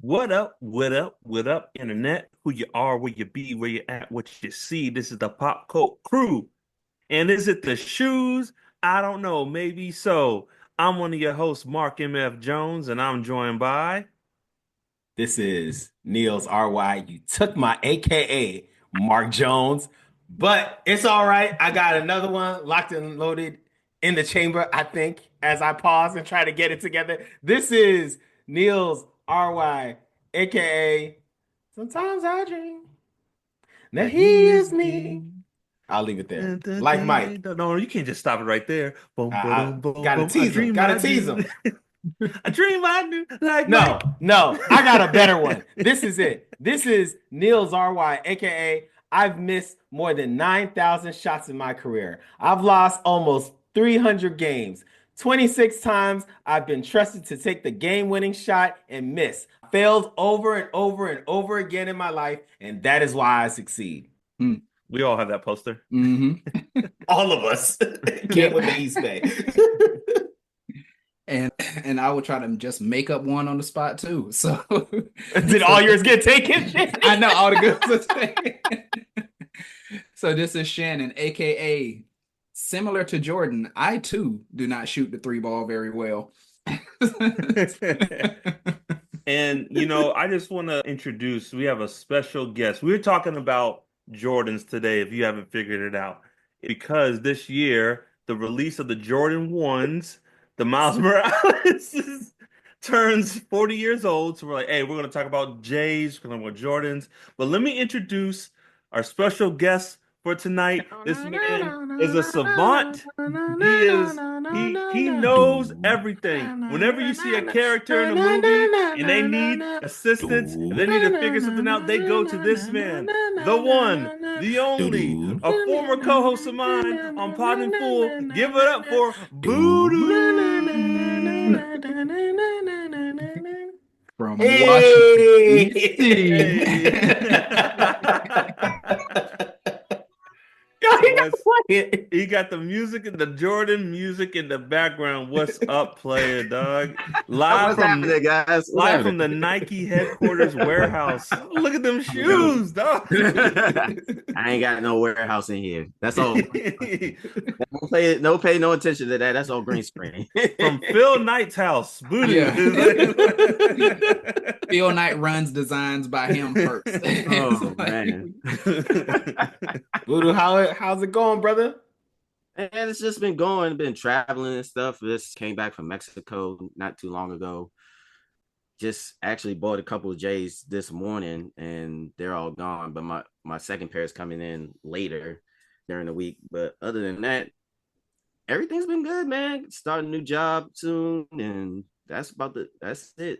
What up, what up, what up, internet? Who you are, where you be, where you at, what you see. This is the Pop Cult Crew. And is it the shoes? I don't know, maybe so. I'm one of your hosts, Mark M.F. Jones, and I'm joined by This is Niels RY. You took my AKA Mark Jones, but it's all right. I got another one locked and loaded in the chamber, I think, as I pause and try to get it together. This is Niels RY, AKA Sometimes I Dream That that He he Is is Me. me. I'll leave it there. Dun, dun, Like dun, Mike. dun, dun. No, you can't just stop it right there. Boom, I boom, boom, gotta boom. I tease him. dream Gotta I tease do. him. I dream I do. Like No, Mike. no, I got a better one. This is it. This is Niels RY, aka I've missed more than 9,000 shots in my career. I've lost almost 300 games. 26 times I've been trusted to take the game-winning shot and miss. Failed over and over and over again in my life, and that is why I succeed. We all have that poster. Mm-hmm. All of us came with the Yeah. East Bay. And and I would try to just make up one on the spot too. So Did so all yours get taken? I know all the good ones are taken. So this is Shannon, aka similar to Jordan. I too do not shoot the three ball very well. And I just want to introduce, we have a special guest. We're talking about Jordans today, if you haven't figured it out. Because this year, the release of the Jordan 1s, the Miles Morales turns 40 years old. So we're like, hey, we're going to talk about J's, we're going to talk about Jordans. But let me introduce our special guest for tonight. This man is a savant. He knows everything. Whenever you see a character in a movie and they need assistance, and they need to figure something out, they go to this man, the one, the only, a former co-host of mine on Pod and Fool. Give it up for Budoo. From Washington, Hey! D.C. Yo, he got What's quiet. He got the music and the Jordan music in the background. What's up, player dog? Live What's from happening, guys? What's live happening? from the Nike headquarters warehouse. Look at them shoes, dog. I ain't got no warehouse in here. That's all. No pay no attention to that. That's all green screen. From Phil Knight's house, Yeah. Budoo. Phil Knight runs designs by him first. Oh man. Budoo, how's it going, brother? And it's just been traveling and stuff. Just came back from Mexico not too long ago. Just actually bought a couple of J's this morning and they're all gone. But my second pair is coming in later during the week. But other than that, everything's been good, man. Starting a new job soon, and that's it.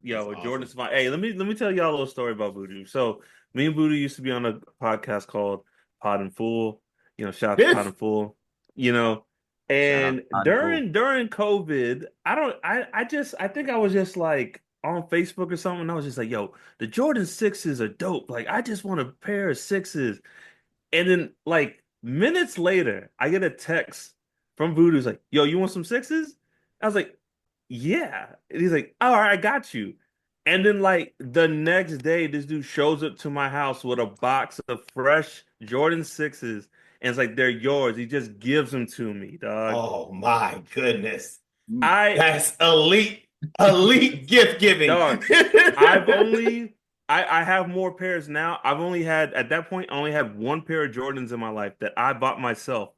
Yo, That's awesome. Jordan's fine. Hey, let me tell y'all a little story about Budoo. So me and Budoo used to be on a podcast called Pod and Fool. Shout out to Pod Yes. and Fool. You know, Shout out and to Cotton Pool. during COVID, I think I was just like on Facebook or something. And I was just like, yo, the Jordan sixes are dope. Like, I just want a pair of sixes. And then like minutes later, I get a text from Voodoo's like, yo, you want some sixes? I was like, yeah. And he's like, all right, I got you. And then like the next day, this dude shows up to my house with a box of fresh Jordan sixes. And it's like, they're yours. He just gives them to me, dog. Oh my goodness. I That's elite gift giving. Dog, I've only I have more pairs now. I've only had at that point I only had one pair of Jordans in my life that I bought myself.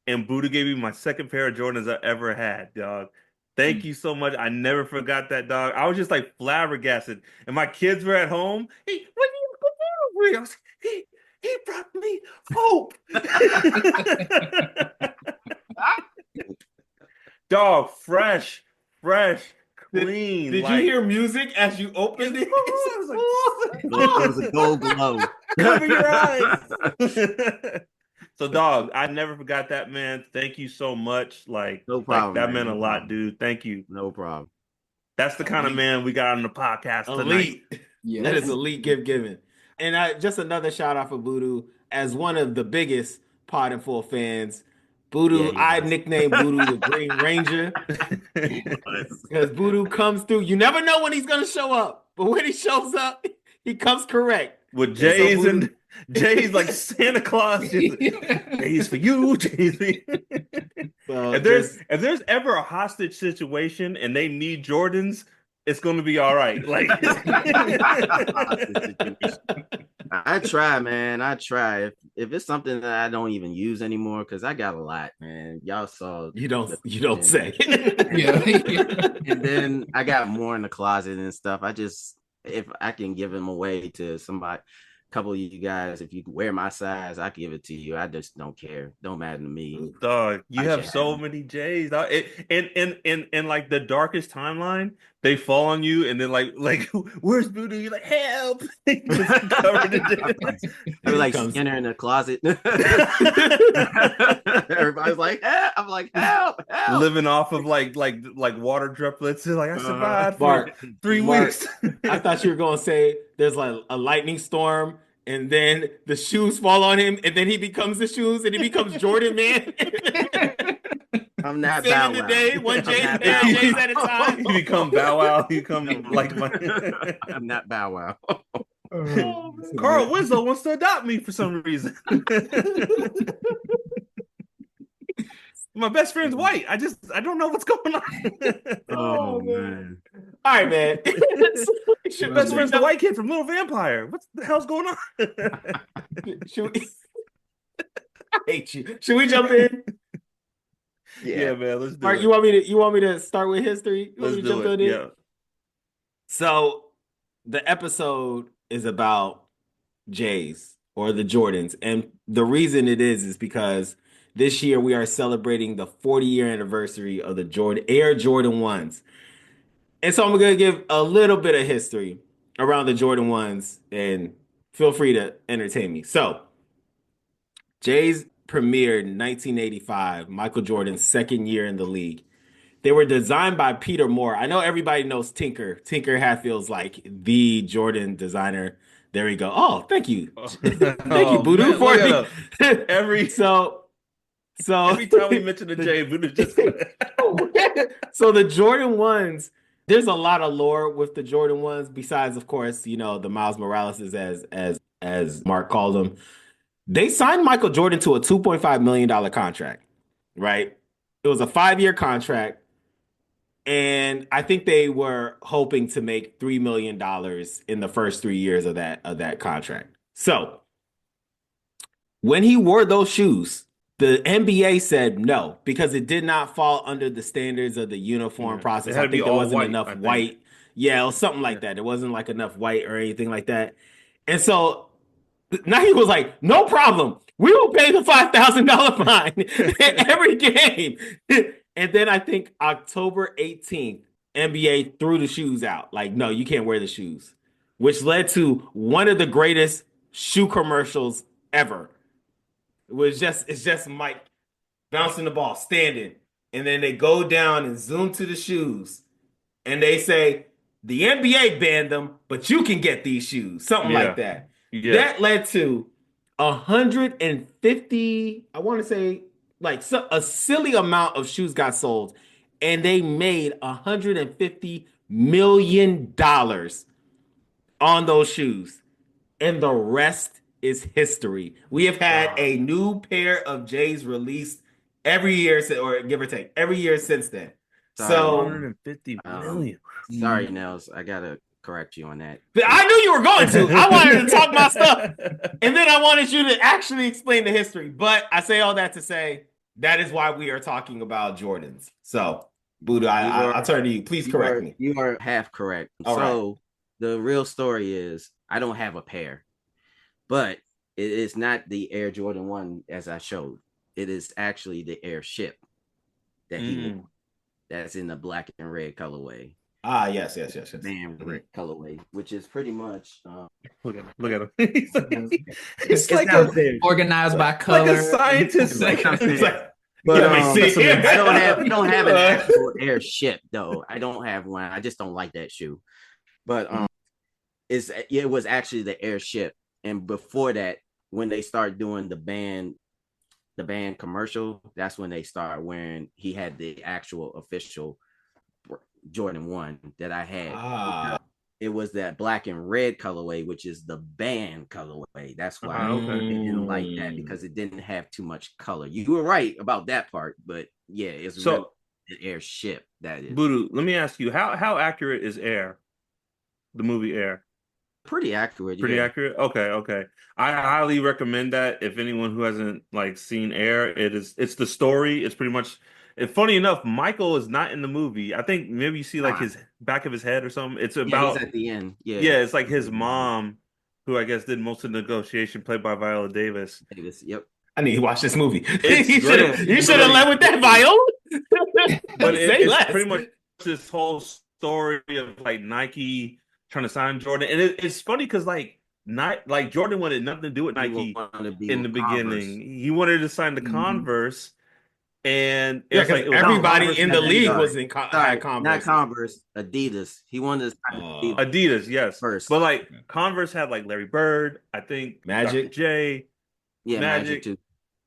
And Buddha gave me my second pair of Jordans I ever had, dog. Thank you so much. I never forgot that, dog. I was just like flabbergasted. And my kids were at home. Hey, what do you do? I was like, he brought me hope. Dog, fresh, Did, clean. did you Like hear music as you opened it? I was like, It was a gold glow. cover your eyes. So, dog, I never forgot that, man. Thank you so much. No Like problem, that man. meant a No lot, problem. dude. Thank you. No problem. That's the kind of Elite. man we got on the podcast tonight. Elite. That is Yes. elite gift giving. And just another shout out for Voodoo as one of the biggest Pod and Full fans. Budoo, Yeah, he I was. nicknamed Budoo the Green Ranger He was. because Budoo comes through. You never know when he's gonna show up, but when he shows up, he comes correct. With And so Jay's Budoo, and Jay's like Santa Claus, just Jay's for you, Jay's for you. so If there's ever a hostage situation and they need Jordans, it's going to be all right. Like I try, man. I try. If it's something that I don't even use anymore, because I got a lot, man. Y'all saw you don't say. And then I got more in the closet and stuff. If I can give them away to somebody, a couple of you guys, if you wear my size, I can give it to you. I just don't care. Don't matter to me. dog, you I have can't so have many J's. Dog. In like the darkest timeline, they fall on you, and then like where's Budoo? You're like, help! Just covered in J's. They're like Skinner in the closet. Everybody's like, help. I'm like, help. Living off of like water droplets. It's like I survived for Mark, 3 Mark, weeks. I thought you were gonna say there's like a lightning storm, and then the shoes fall on him, and then he becomes the shoes, and he becomes Jordan Man. I'm not Bow Saving the Wow. day, one J's I'm not Bow Wow. at a time. You become Bow Wow. You become like my I'm not Bow Wow. Carl Winslow wants to adopt me for some reason. My best friend's white. I don't know what's going on. Oh man. All right, man. My best friend's the white kid from Little Vampire. What the hell's going on? Should we... I hate you. Should we jump in? Yeah, man. Let's do Mark, it. you want me to start with history? You want Let's me to do jump it. on in? Yeah. So the episode is about Jays or the Jordans. And the reason it is because this year we are celebrating the 40-year anniversary of the Air Jordan 1s. And so I'm going to give a little bit of history around the Jordan 1s and feel free to entertain me. So Jays premiered in 1985, Michael Jordan's second year in the league. They were designed by Peter Moore. I know everybody knows Tinker. Tinker Hatfield's like the Jordan designer. There we go. Oh, thank you. Thank you, Budoo, for me. Every time we mention the J, Budoo just So the Jordan 1s, there's a lot of lore with the Jordan 1s, besides, of course, the Miles Morales as Mark called them. They signed Michael Jordan to a $2.5 million contract, right? It was a 5-year contract. And I think they were hoping to make $3 million in the first 3 years of that contract. So when he wore those shoes, the NBA said no, because it did not fall under the standards of the uniform process. I think there wasn't enough white. Yeah, it was something like that. There wasn't like enough white or anything like that. And so now he was like, no problem. We will pay the $5,000 fine every game. And then I think October 18th, NBA threw the shoes out. Like, no, you can't wear the shoes, which led to one of the greatest shoe commercials ever. It's just Mike bouncing the ball, standing. And then they go down and zoom to the shoes. And they say, the NBA banned them, but you can get these shoes. Something like that. Yeah. That led to 150, I want to say, a silly amount of shoes got sold, and they made $150 million on those shoes. And the rest is history. We have had a new pair of J's released every year, or give or take, every year since then. Sorry, so 150 million. Sorry, Nels. I gotta correct you on that. I knew you were going to. I wanted to talk my stuff. And then I wanted you to actually explain the history. But I say all that to say, that is why we are talking about Jordans. So, Budoo, I'll turn to you. Please correct me. You are half correct. The real story is I don't have a pair, but it is not the Air Jordan 1 as I showed. It is actually the Airship that he wore. That's in the black and red colorway. Yes. Man, red colorway, which is pretty much Look at him. It's like organized by color. Like a scientist. But we don't have an actual Airship though. I don't have one. I just don't like that shoe. But it was actually the Airship. And before that, when they started doing the band the band commercial, that's when they started wearing. He had the actual official Jordan 1 that I had. Ah, it was that black and red colorway, which is the band colorway. That's why Okay. they didn't like that, because it didn't have too much color. You were right about that part, but yeah, it's really So, an airship that is Budoo, let me ask you, how accurate is Air, the movie Air? pretty accurate. Pretty Yeah, accurate? Okay, okay. I highly recommend that if anyone who hasn't like seen Air, it's the story. It's pretty much and funny enough, Michael is not in the movie. I think maybe you see like his back of his head or something. It's yeah, he's about at the end. Yeah, yeah, it's like his mom, who I guess did most of the negotiation, played by Viola Davis. Davis. Yep. I need to watch this movie. It's you should great. have led with that, Viola. But Say it's less. pretty much this whole story of like Nike trying to sign Jordan, and it's funny because like Jordan wanted nothing to do with Nike in the beginning. He wanted to sign the Converse, and Yeah, it's like because it was everybody Converse in the and league Adidas. was in had Converse. Not Converse, Adidas. He wanted to sign Adidas, yes. first. But like Converse had like Larry Bird, I think Magic. Dr. J, Yeah, Magic too.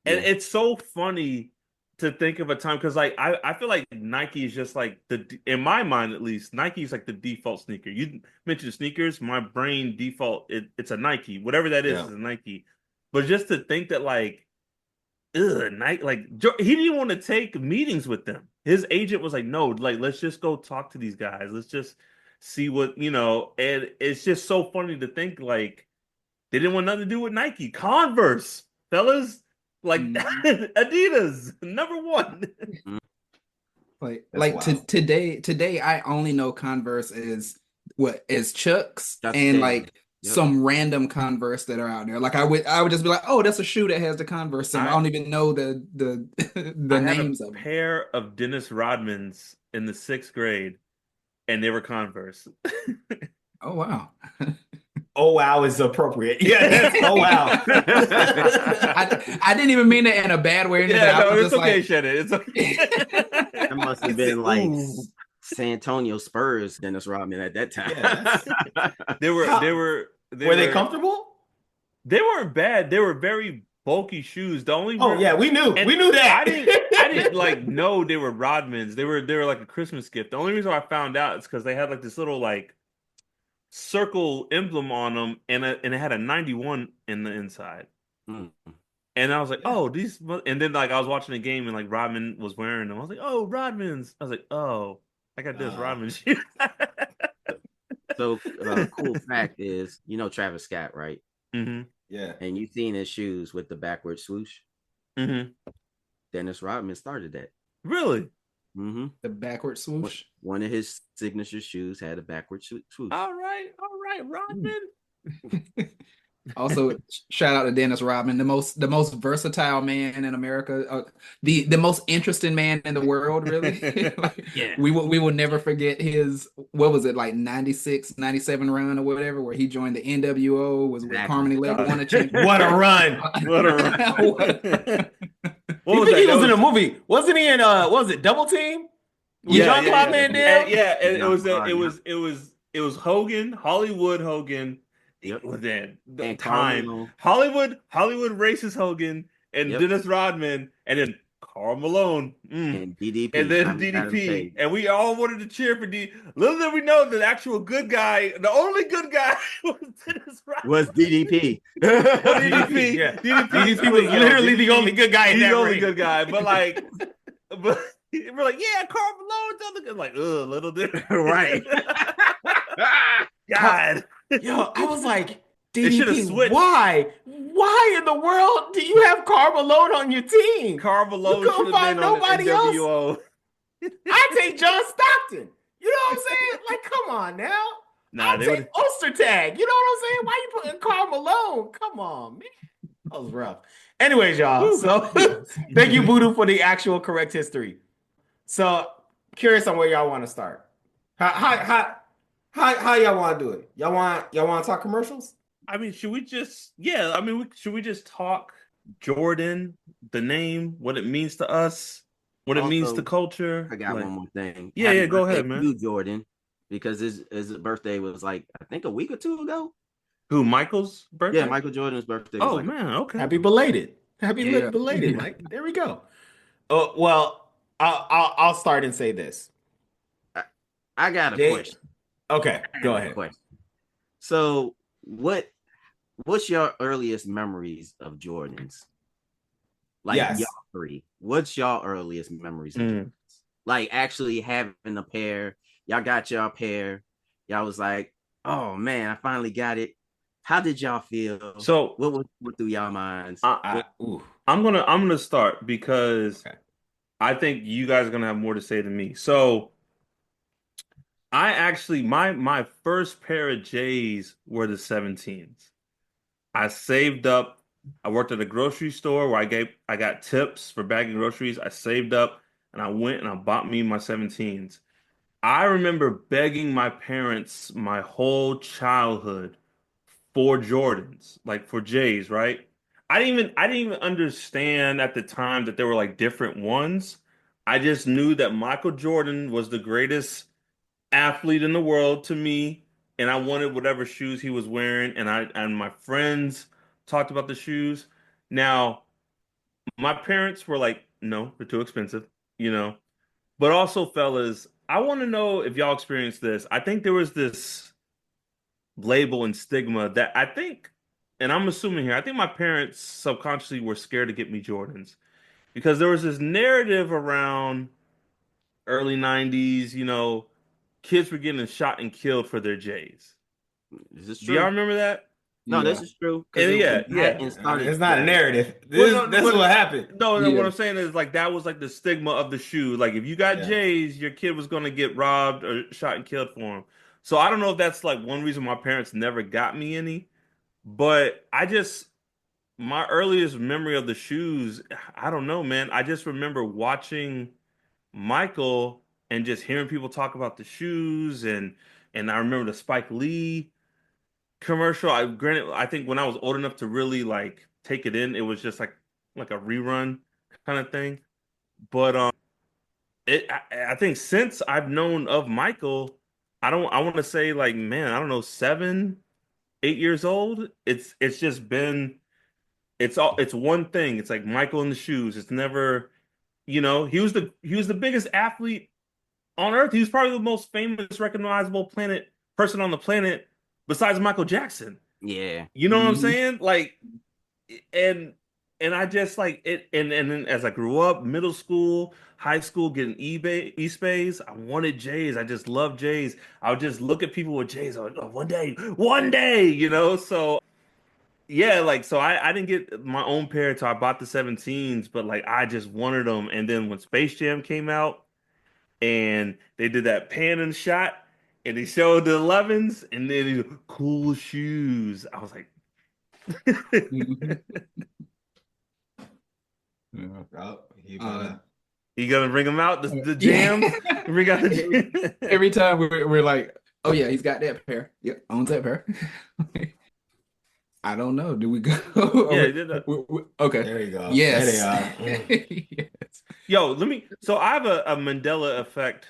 and Yeah. it's so funny to think of a time because like I feel like Nike is just like in my mind at least, Nike is like the default sneaker. You mentioned sneakers, my brain default it's a Nike, whatever that is a Nike. But just to think that like Nike, like he didn't even want to take meetings with them. His agent was like, no, like let's just go talk to these guys. Let's just see what and it's just so funny to think like they didn't want nothing to do with Nike. Converse, fellas. Like Adidas, number one. Today I only know Converse is Chucks and like some random Converse that are out there. Like I would just be like, oh, that's a shoe that has the Converse symbol. I don't even know the names of them. I had a pair of Dennis Rodmans in the 6th grade, and they were Converse. Oh wow. Oh wow is appropriate. Yeah. Oh wow. I didn't even mean it in a bad way. Yeah, no, it's okay, Shannon. It's okay. That must have been like San Antonio Spurs, Dennis Rodman at that time. Yeah, they were they comfortable? They weren't bad. They were very bulky shoes. The only we knew that. I didn't like know they were Rodmans. They were like a Christmas gift. The only reason I found out is because they had like this little like circle emblem on them, and it had a 91 in the inside. And I was like, oh, these. And then like I was watching a game, and like Rodman was wearing them. I was like, oh, Rodmans. I was like, oh, I got this Rodman shoe. So cool fact is, Travis Scott, right? Mm-hmm. Yeah. And you seen his shoes with the backward swoosh? Mm-hmm. Dennis Rodman started that. Really? Mm-hmm. The backward swoosh. One of his signature shoes had a backward swoosh. All right, Rodman. Also, shout out to Dennis Rodman, the most versatile man in America, the most interesting man in the world, really. We will never forget his, what was it, like 96, 97 run or whatever, where he joined the NWO, was with Harmony Level won a championship. What a run! What a run! What was that? He was in a movie, wasn't he? In was it Double Team? Jean-Claude Van Damme? Yeah, and it was Hogan, Hollywood Hogan. Within the time, Hollywood races Hogan and Dennis Rodman, and then Karl Malone and DDP, and then DDP, and we all wanted to cheer for D. Little did we know the actual good guy, the only good guy, was Dennis Rodman. Was DDP. DDP, yeah. DDP was literally the only good guy. He's the only good guy, but like, but we're like, yeah, Karl Malone's the other good. Like, little did right. God. Yo, I was like, DDP, why? Why in the world do you have Karl Malone on your team? Karl Malone you couldn't find nobody else. I take John Stockton. You know what I'm saying? Like, come on now. I take Ostertag. You know what I'm saying? Why you putting Karl Malone? Come on, man. That was rough. Anyways, y'all. So thank you, Budoo, for the actual correct history. So curious on where y'all want to start. How y'all want to do it? Y'all want to talk commercials? I mean, should we just talk Jordan, the name, what it means to us, what it means to culture? I got one more thing. Yeah, go ahead, man. You, Jordan, because his birthday was like, I think a week or two ago. Who, Michael's birthday? Yeah, Michael Jordan's birthday. Oh, man, okay. Happy belated. Happy Yeah. belated, Mike. There we go. Oh well, I'll start and say this. I, I got a Jay, question. okay, I go got a ahead. question. So, what's your earliest memories of Jordans? Like y'all Yes. three. What's y'all earliest memories of Jordans? Mm. Like actually having a pair. Y'all got y'all pair. Y'all was like, oh man, I finally got it. How did y'all feel? So What through y'all minds? I, Ooh. I'm gonna start because Okay. I think you guys are gonna have more to say than me. So I actually my first pair of J's were the 17s. I saved up. I worked at a grocery store where I got tips for bagging groceries. I saved up and I went and I bought me my 17s. I remember begging my parents my whole childhood for Jordans, like for J's, right? I didn't even understand at the time that there were like different ones. I just knew that Michael Jordan was the greatest athlete in the world to me, and I wanted whatever shoes he was wearing, and my friends talked about the shoes. Now, my parents were like, "No, they're too expensive," you know. But also, fellas, I want to know if y'all experienced this. I think there was this label and stigma that I think, and I'm assuming here, I think my parents subconsciously were scared to get me Jordans because there was this narrative around early 90s, kids were getting shot and killed for their J's. Is this Do y'all true? remember that? No, Yeah. this is true because And yeah, that yeah. and I mean, started it's not a the narrative. Well, This is what happened. no, no, what Yeah. I'm saying is like that was like the stigma of the shoe. Like if you got Yeah. J's, your kid was gonna get robbed or shot and killed for them. So I don't know if that's like one reason my parents never got me any, but my earliest memory of the shoes, I don't know, man. I just remember watching Michael and just hearing people talk about the shoes and I remember the Spike Lee commercial. I think when I was old enough to really like take it in, it was just like a rerun kind of thing. But I think since I've known of Michael, I want to say like man, I don't know, 7, 8 years old. It's just been it's one thing. It's like Michael in the shoes. It's never, he was the biggest athlete on Earth. He was probably the most famous, recognizable person on the planet besides Michael Jackson. yeah. You know what I'm Mhm. saying? Like, and I just like it. And then as I grew up, middle school, high school, getting East Bays, I wanted J's. I just love J's. I would just look at people with J's. I was like, oh, one day, So yeah, like so I didn't get my own pair until I bought the 17s, but like I just wanted them. And then when Space Jam came out and they did that pan and shot and they showed the 11s and then cool shoes. I was like, Mhm. Yeah. Oh, you Uh, better. you gonna bring them out the yeah. jams? Bring out the jam. Every time we're like, oh yeah, he's got that pair. Yep, owns that pair. I don't know. Do we go? Yeah, they did that. Okay. There you go. There they Yes. are. Mm. Yes. Yo, let me. So I have a Mandela effect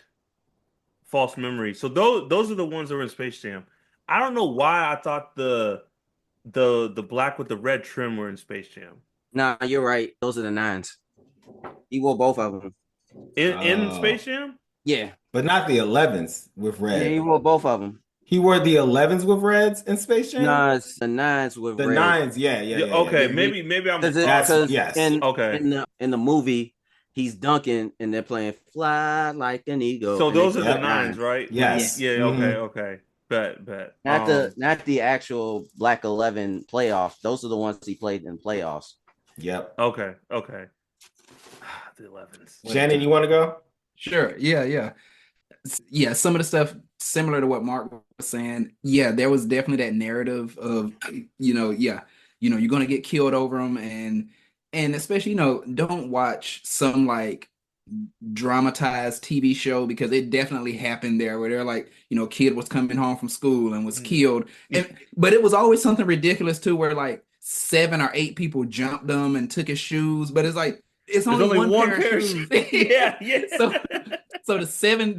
false memory. So those are the ones that were in Space Jam. I don't know why I thought the black with the red trim were in Space Jam. Nah, you're right. Those are the nines. He wore both of them. In Oh, Space Jam? Yeah. but not the 11s with Yeah, he red. wore both of them. He wore the 11s with reds in Space Jam. Nah, it's the nines with The red. nines, yeah, yeah, Yeah, yeah, yeah. okay. Maybe I'm Because That's crossing. because yes. Okay. in the movie he's dunking and they're playing "Fly Like an Eagle" So and they those are play the Yep. nines, nines. right? Yeah, Yes. Yeah, okay, Hmm. okay. Bet. not the actual Black 11 playoff. Those are the ones he played in playoffs. Yep. Okay. The 11s. What a Shannon, you time. want to go? Sure. Yeah. Yeah, some of the stuff similar to what Mark was saying. Yeah, there was definitely that narrative of, yeah, you're gonna get killed over them, and especially, don't watch some like dramatized TV show because it definitely happened there where they're like, kid was coming home from school and was Mm. killed, but it was always something ridiculous too, where like 7 or 8 people jumped him and took his shoes, but it's like it's There's only only one one pair of pair of shoes. shoes. Yeah, So yeah. so the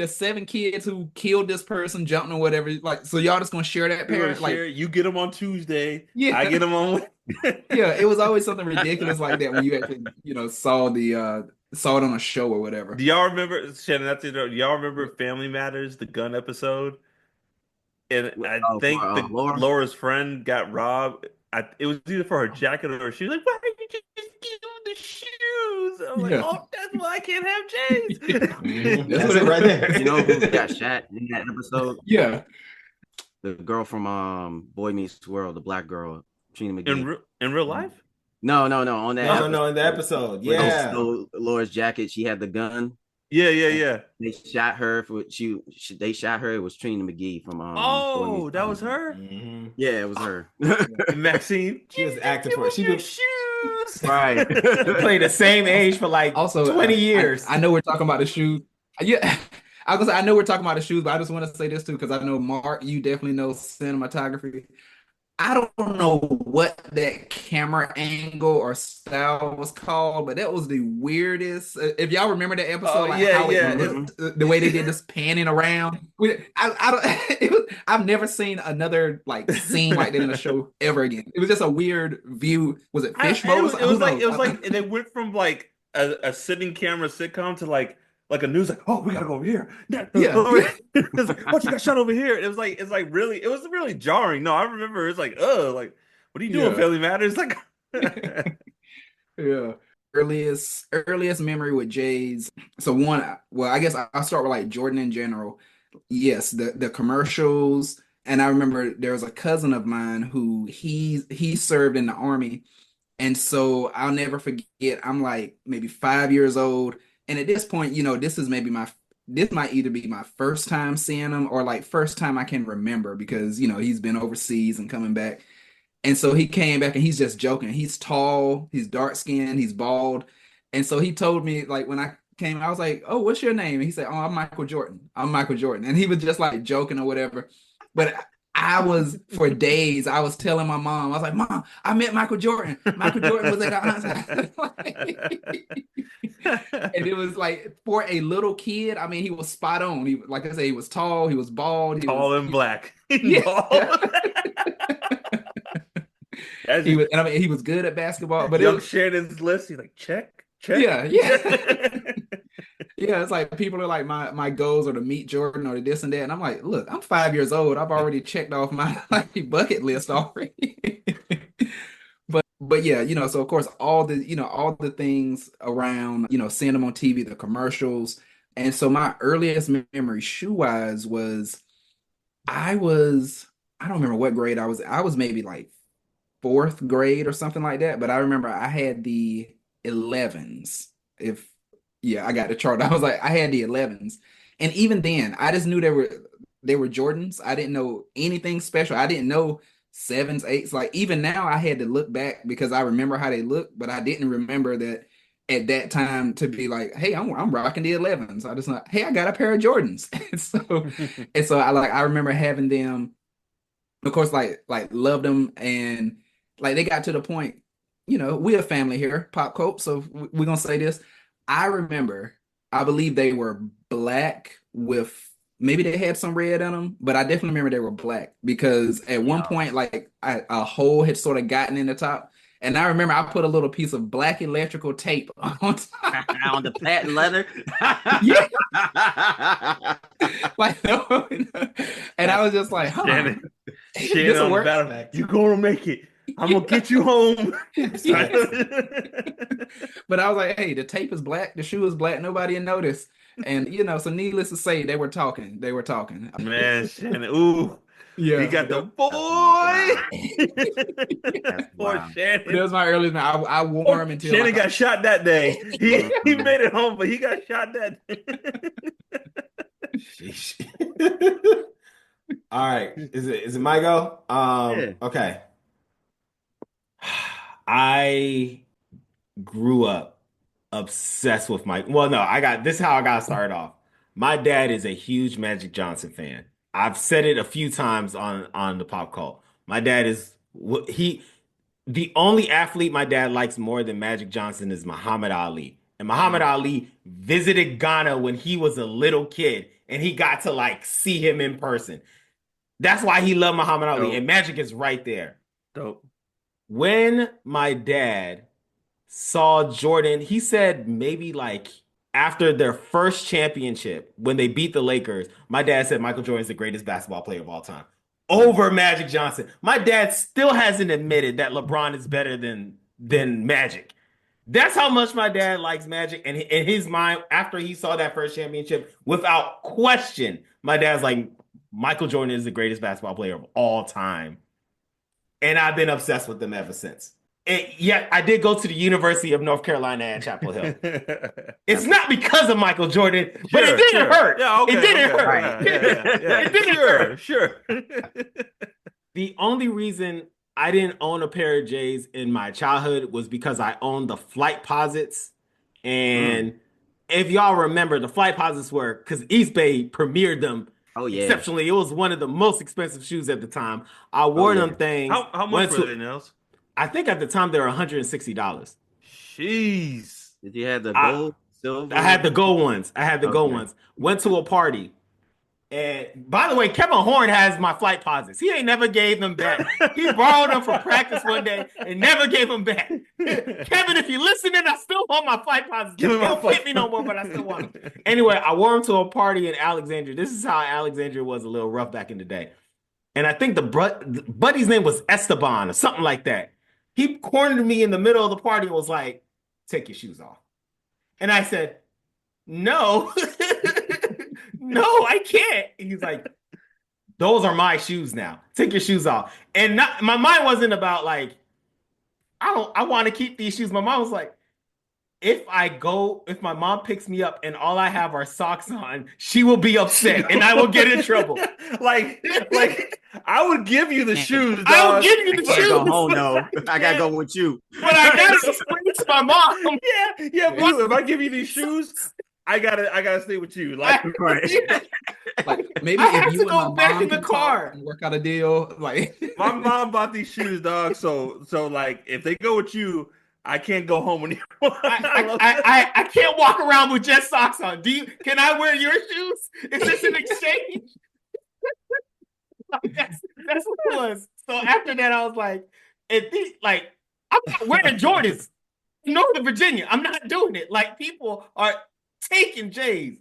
seven kids who killed this person, jumped or whatever, like, so y'all just gonna share that We're gonna parent, share like, it. You get them on Tuesday. I yeah. get them on. Yeah, it was always something ridiculous like that when you actually, saw it on a show or whatever. Do y'all remember, Shannon, do y'all remember Family Matters, the gun episode? And I Oh, for think Laura. Laura's friend got robbed. It was either for her jacket or she was like, "Why did you just give him the shoes?" I'm like, Yeah. "Oh, that's why I can't have J's." That's what it right there. You know who got shot in that episode? Yeah. The girl from Boy Meets World, the black girl, Trina In McGee. real life? No, on that No, in the episode episode. where they Yeah. stole Laura's jacket. She had the gun. Yeah. They shot her for they shot her. It was Trina McGee from Boy Meets Oh, that was World. her? Mhm. Yeah, it was her. Maxine. She was acting Give for him it. She your been shoes. Right. played the same age for like Also, 20 years. I know we're talking about the shoes. Yeah, I was gonna say I know we're talking about the shoes, but I just want to say this too because I know Mark, you definitely know cinematography. I don't know what that camera angle or style was called, but that was the weirdest. If y'all remember that episode, Oh, like yeah, how yeah. the way they did this panning around. I don't. I've never seen another like scene like that in a show ever again. It was just a weird view. Was it Fishbowl? It was like they went from like a sitting camera sitcom to like a news, like, "Oh, we gotta go over here." Yeah. It's like, "Oh, you got shot over here." It was like really, it was really jarring. No, I remember it's like, "Oh, like, what are you doing, Yeah. Family Matters?" Like, Yeah. Earliest memory with Jays. So I guess I'll start with like Jordan in general. Yes, the commercials. And I remember there was a cousin of mine who he served in the army. And so I'll never forget, I'm like maybe 5 years old. And at this point, this might either be my first time seeing him or like first time I can remember because, he's been overseas and coming back. And so he came back and he's just joking. He's tall, he's dark skinned, he's bald. And so he told me, like, when I came, I was like, "Oh, what's your name?" And he said, "Oh, I'm Michael Jordan. I'm Michael Jordan." And he was just like joking or whatever. But for days, I was telling my mom, I was like, "Mom, I met Michael Jordan. Michael Jordan was at our And it was like for a little kid, I mean, he was spot on. Like I said, he was tall, he was bald, tall and black. yeah. Bald. And I mean, he was good at basketball, but young Shannon's list, he's like, check. Yeah. Yeah, it's like people are like my goals are to meet Jordan or to this and that. And I'm like, look, I'm 5 years old. I've already checked off my like bucket list already. But yeah, so of course all the things around, seeing them on TV, the commercials. And so my earliest memory shoe-wise was I don't remember what grade I was. I was maybe like fourth grade or something like that. But I remember I had the 11s. I got the chart. I was like, I had the 11s. And even then, I just knew they were Jordans. I didn't know anything special. I didn't know sevens, eights. Like even now I had to look back because I remember how they look, but I didn't remember that at that time to be like, hey, I'm rocking the 11s. I just like, hey, I got a pair of Jordans. and so I remember having them, of course, like loved them, and like they got to the point, we're a family here, Pop Cope, so we're gonna say this. I believe they were black with maybe they had some red in them, but I definitely remember they were black because at one point, like a hole had sort of gotten in the top. And I remember I put a little piece of black electrical tape on top. On the patent leather. Yeah. Like, no. And I was just like, huh. Shannon This'll on the work. battle. You're gonna make it. I'm gonna get you home. But I was like, hey, the tape is black, the shoe is black, nobody will notice. And so needless to say, they were talking. Man, Shannon, ooh. Yeah. He got the boy. Poor Shannon. That was my earliest man. I wore him until Shannon got shot that day. He made it home, but he got shot that day. All right. Is it my go? Yeah. Okay. I grew up obsessed with Mike. Well, no, this is how I got started off. My dad is a huge Magic Johnson fan. I've said it a few times on the Pop Cult. My dad is the only athlete my dad likes more than Magic Johnson is Muhammad Ali. And Muhammad Ali visited Ghana when he was a little kid and he got to like see him in person. That's why he loved Muhammad Ali. Dope. And Magic is right there. Dope. when my dad saw Jordan, he said maybe like after their first championship, when they beat the Lakers, my dad said Michael Jordan's the greatest basketball player of all time. Over Magic Johnson. My dad still hasn't admitted that LeBron is better than Magic. That's how much my dad likes Magic. And in his mind, after he saw that first championship, without question, my dad's like, Michael Jordan is the greatest basketball player of all time. And I've been obsessed with them ever since. Yet I did go to the University of North Carolina at Chapel Hill. It's not because of Michael Jordan, but it didn't hurt. Yeah, okay, it didn't hurt. Right. Yeah. It didn't hurt. Sure. The only reason I didn't own a pair of J's in my childhood was because I owned the Flight Posits. And if y'all remember, the Flight Posits were, because East Bay premiered them exceptionally. It was one of the most expensive shoes at the time. I wore them things. How much were they, Nels? I think at the time they were $160. Jeez. Did you have the gold, silver? I had the gold ones. Gold ones. Went to a party. And by the way, Kevin Horn has my Flight Posits. He ain't never gave them back. He borrowed them for practice one day and never gave them back. Kevin, if you're listening, I still want my Flight Posits. Don't fit me no more, but I still want them. Anyway, I wore them to a party in Alexandria. This is how Alexandria was a little rough back in the day. And I think the buddy's name was Esteban or something like that. He cornered me in the middle of the party and was like, take your shoes off. And I said, no, no, I can't. He's like, those are my shoes now. Take your shoes off. And my mind wasn't about like, I want to keep these shoes. My mom was like, if my mom picks me up and all I have are socks on, she will be upset and I will get in trouble. like I would give you the shoes. Dog. I will give you the shoes. Oh no, I gotta go with you. But I gotta explain to my mom. Yeah. But if I give you these shoes, I gotta stay with you. Like, like maybe I if you and my back mom in the car and work out a deal, like my mom bought these shoes, dog. So like if they go with you, I can't go home anymore. I can't walk around with just socks on. Can I wear your shoes? Is this an exchange? that's what it was. So after that, I was like, I'm not wearing Jordans in Northern Virginia. I'm not doing it. Like people are taking J's.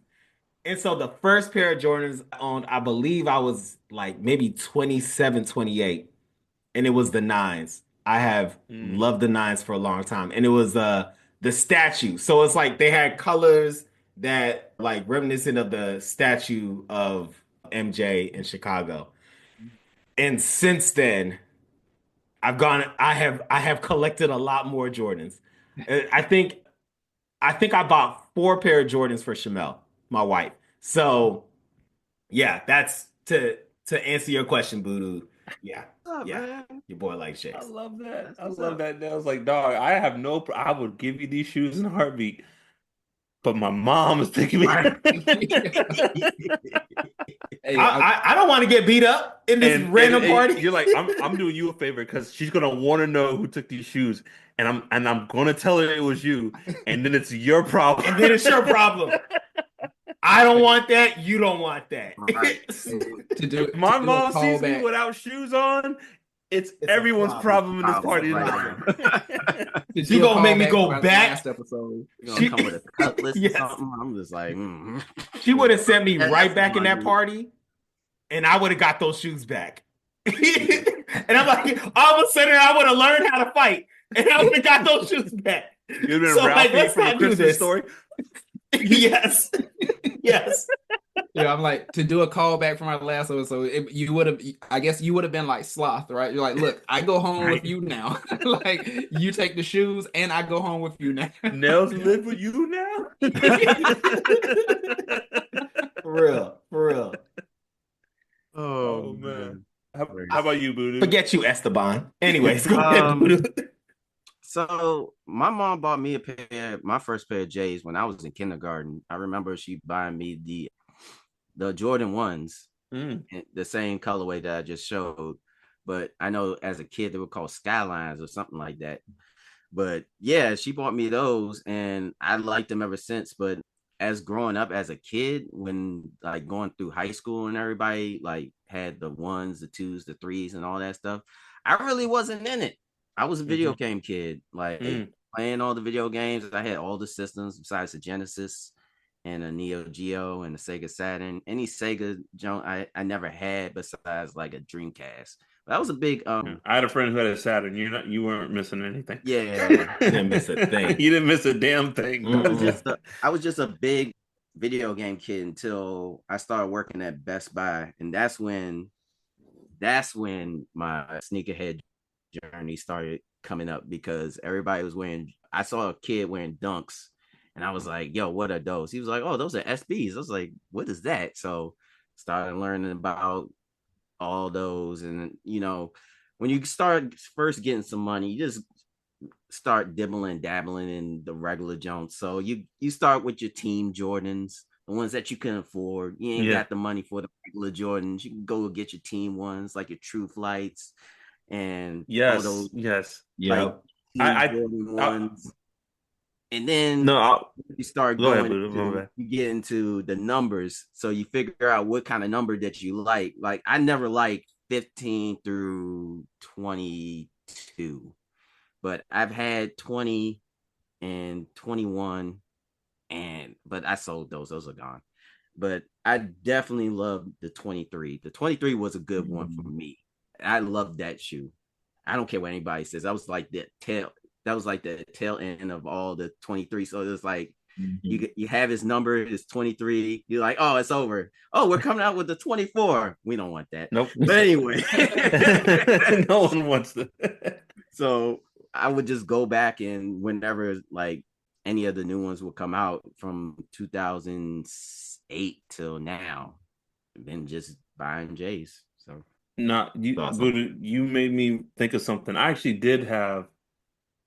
And so the first pair of Jordans I owned, I believe I was like maybe 27, 28. And it was the nines. I have loved the nines for a long time. And it was the statue. So it's like they had colors that like reminiscent of the statue of MJ in Chicago. And since then, I have collected a lot more Jordans. I think I bought 4 pair of Jordans for Shamel, my wife. So yeah, that's to answer your question, Budoo. Yeah. Man? Your boy likes shakes. I love that. I love that. I was like, dog, I have I would give you these shoes in a heartbeat. But my mom is taking me. Hey, I don't want to get beat up in this random party. You're like, I'm doing you a favor because she's gonna want to know who took these shoes, and I'm gonna tell her it was you, and then it's your problem. And then it's your problem. I don't want that. You don't want that. Right. My mom sees me without shoes on. It's everyone's problem in this party. She's gonna make me go back. Last episode, come with a cutlass or something. I'm just like, She would have sent me right back in that party, and I would have got those shoes back. And I'm like, all of a sudden, I would have learned how to fight, and I would have got those shoes back. You've been Ralphie from a Christmas Story. Yes. Yeah, I'm like, to do a callback from our last episode, you would have, I guess you would have been like Sloth, right? You're like, look, I go home with you now. Like, you take the shoes and I go home with you now. Nels live with you now? For real. Oh man. How about you, Budoo? Forget you, Esteban. Anyways, go ahead, Budoo. So my mom bought me my first pair of J's when I was in kindergarten. I remember she buying me the Jordan 1s, the same colorway that I just showed. But I know as a kid they were called Skylines or something like that. But yeah, she bought me those and I liked them ever since. But as growing up as a kid, when like going through high school and everybody like had the 1s, the 2s, the 3s and all that stuff, I really wasn't in it. I was a video game kid, like Mm. playing all the video games. I had all the systems besides the Genesis and a Neo Geo and the Sega Saturn. Any Sega junk I never had besides like a Dreamcast. But that was a big Yeah. I had a friend who had a Saturn. You weren't missing anything. yeah. Didn't miss a thing. You didn't miss a damn thing. I was just a big video game kid until I started working at Best Buy, and that's when my sneakerhead journey started coming up because everybody was wearing. I saw a kid wearing Dunks, and I was like, "Yo, what are those?" He was like, "Oh, those are SBs." I was like, "What is that?" So started learning about all those, and when you start first getting some money, you just start dibbling, dabbling in the regular Jones. So you start with your team Jordans, the ones that you can afford. You ain't got the money for the regular Jordans. You can go get your team ones like your True Flights and all those Yeah. like team I, Jordan I ones. And then no, you start go ahead, going Budoo. My into bad. you get into the numbers. So you figure out what kind of number that you like. Like I never liked 15 through 22, but I've had 20 and 21, but I sold those. Those are gone. But I definitely love the 23. The 23 was a good one for me. I love that shoe. I don't care what anybody says. That was like the tail end of all the 23. So it was like you have his number, it's 23. You're like, oh, it's over. Oh, we're coming out with the 24. We don't want that. Nope. But anyway. No one wants that. So I would just go back and whenever like any of the new ones would come out from 2008 till now, been just buying J's. So No, Awesome. you made me think of something. I actually did have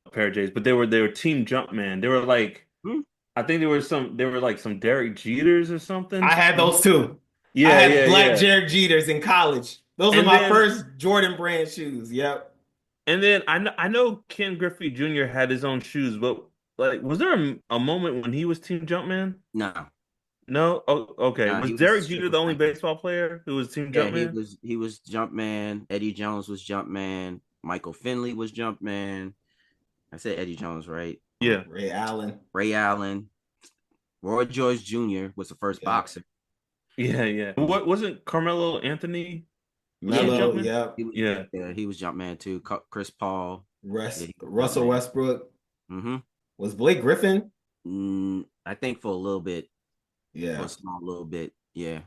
a pair of J's, but they were Team Jumpman. They were like, hmm. I think they were like some Derek Jeters or I something. had those too. I Yeah, had yeah, black yeah. Jared Jeters in college. Those are And my then first Jordan brand shoes. Yep. I know Ken Griffey Jr. had his own shoes, but like, was there a moment when he was Team Jumpman? No, No. Oh, okay. no, Was he was Derek Jeter strictly the only Jumpman. baseball player who was Team Yeah, Jumpman? he was Jumpman. Eddie Jones was Jumpman. Michael Finley was Jumpman. I said Eddie Jones, right? Yeah. Ray Allen. Ray Allen. Roy George Jr. was the first Yep. boxer. Yeah, yeah. What wasn't Carmelo Anthony? Was he Yeah, Mello. Jumpman? Yep. Yeah. he was Jumpman too. Chris Paul. Yeah, he was Russell Jumpman. Westbrook. Mm-hmm. Was Blake Griffin? I think for a little bit, for Yeah. a small little bit, yeah.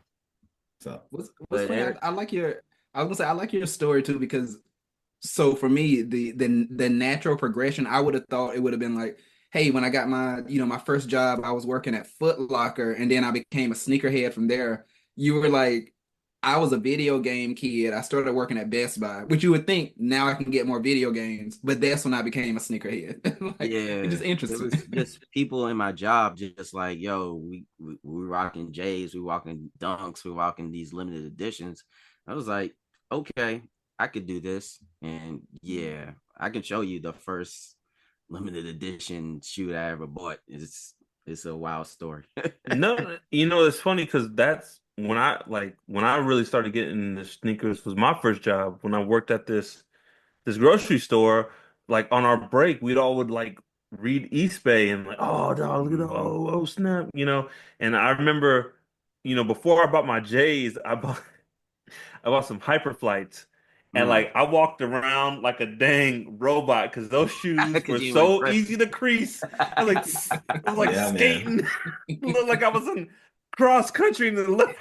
So What's But funny, I like your I was gonna say I like your story too because so for me the natural progression I would have thought it would have been like, hey, when I got my first job, I was working at Foot Locker and then I became a sneakerhead from there. You were like, I was a video game kid. I started working at Best Buy, which you would think now I can get more video games, but that's when I became a sneakerhead. Like it's yeah, just it interesting. was just people in my job just like, yo, we rocking J's, we rocking Dunks, we rocking these limited editions. I was like, okay, I could do this, and yeah, I can show you the first limited edition shoe that I ever bought. It's a wild story. No, it's funny because that's when I really started getting the sneakers was my first job when I worked at this grocery store. Like on our break, we'd all would like read East Bay and like, oh dog, look at the Mhm. oh snap, And I remember, before I bought my J's, I bought some hyper flights. And Mm. like I walked around like a dang robot because those shoes were Because you ain't so pressed. easy to crease. I was like I was like yeah, man. skating. Looked like I was in cross country in the look.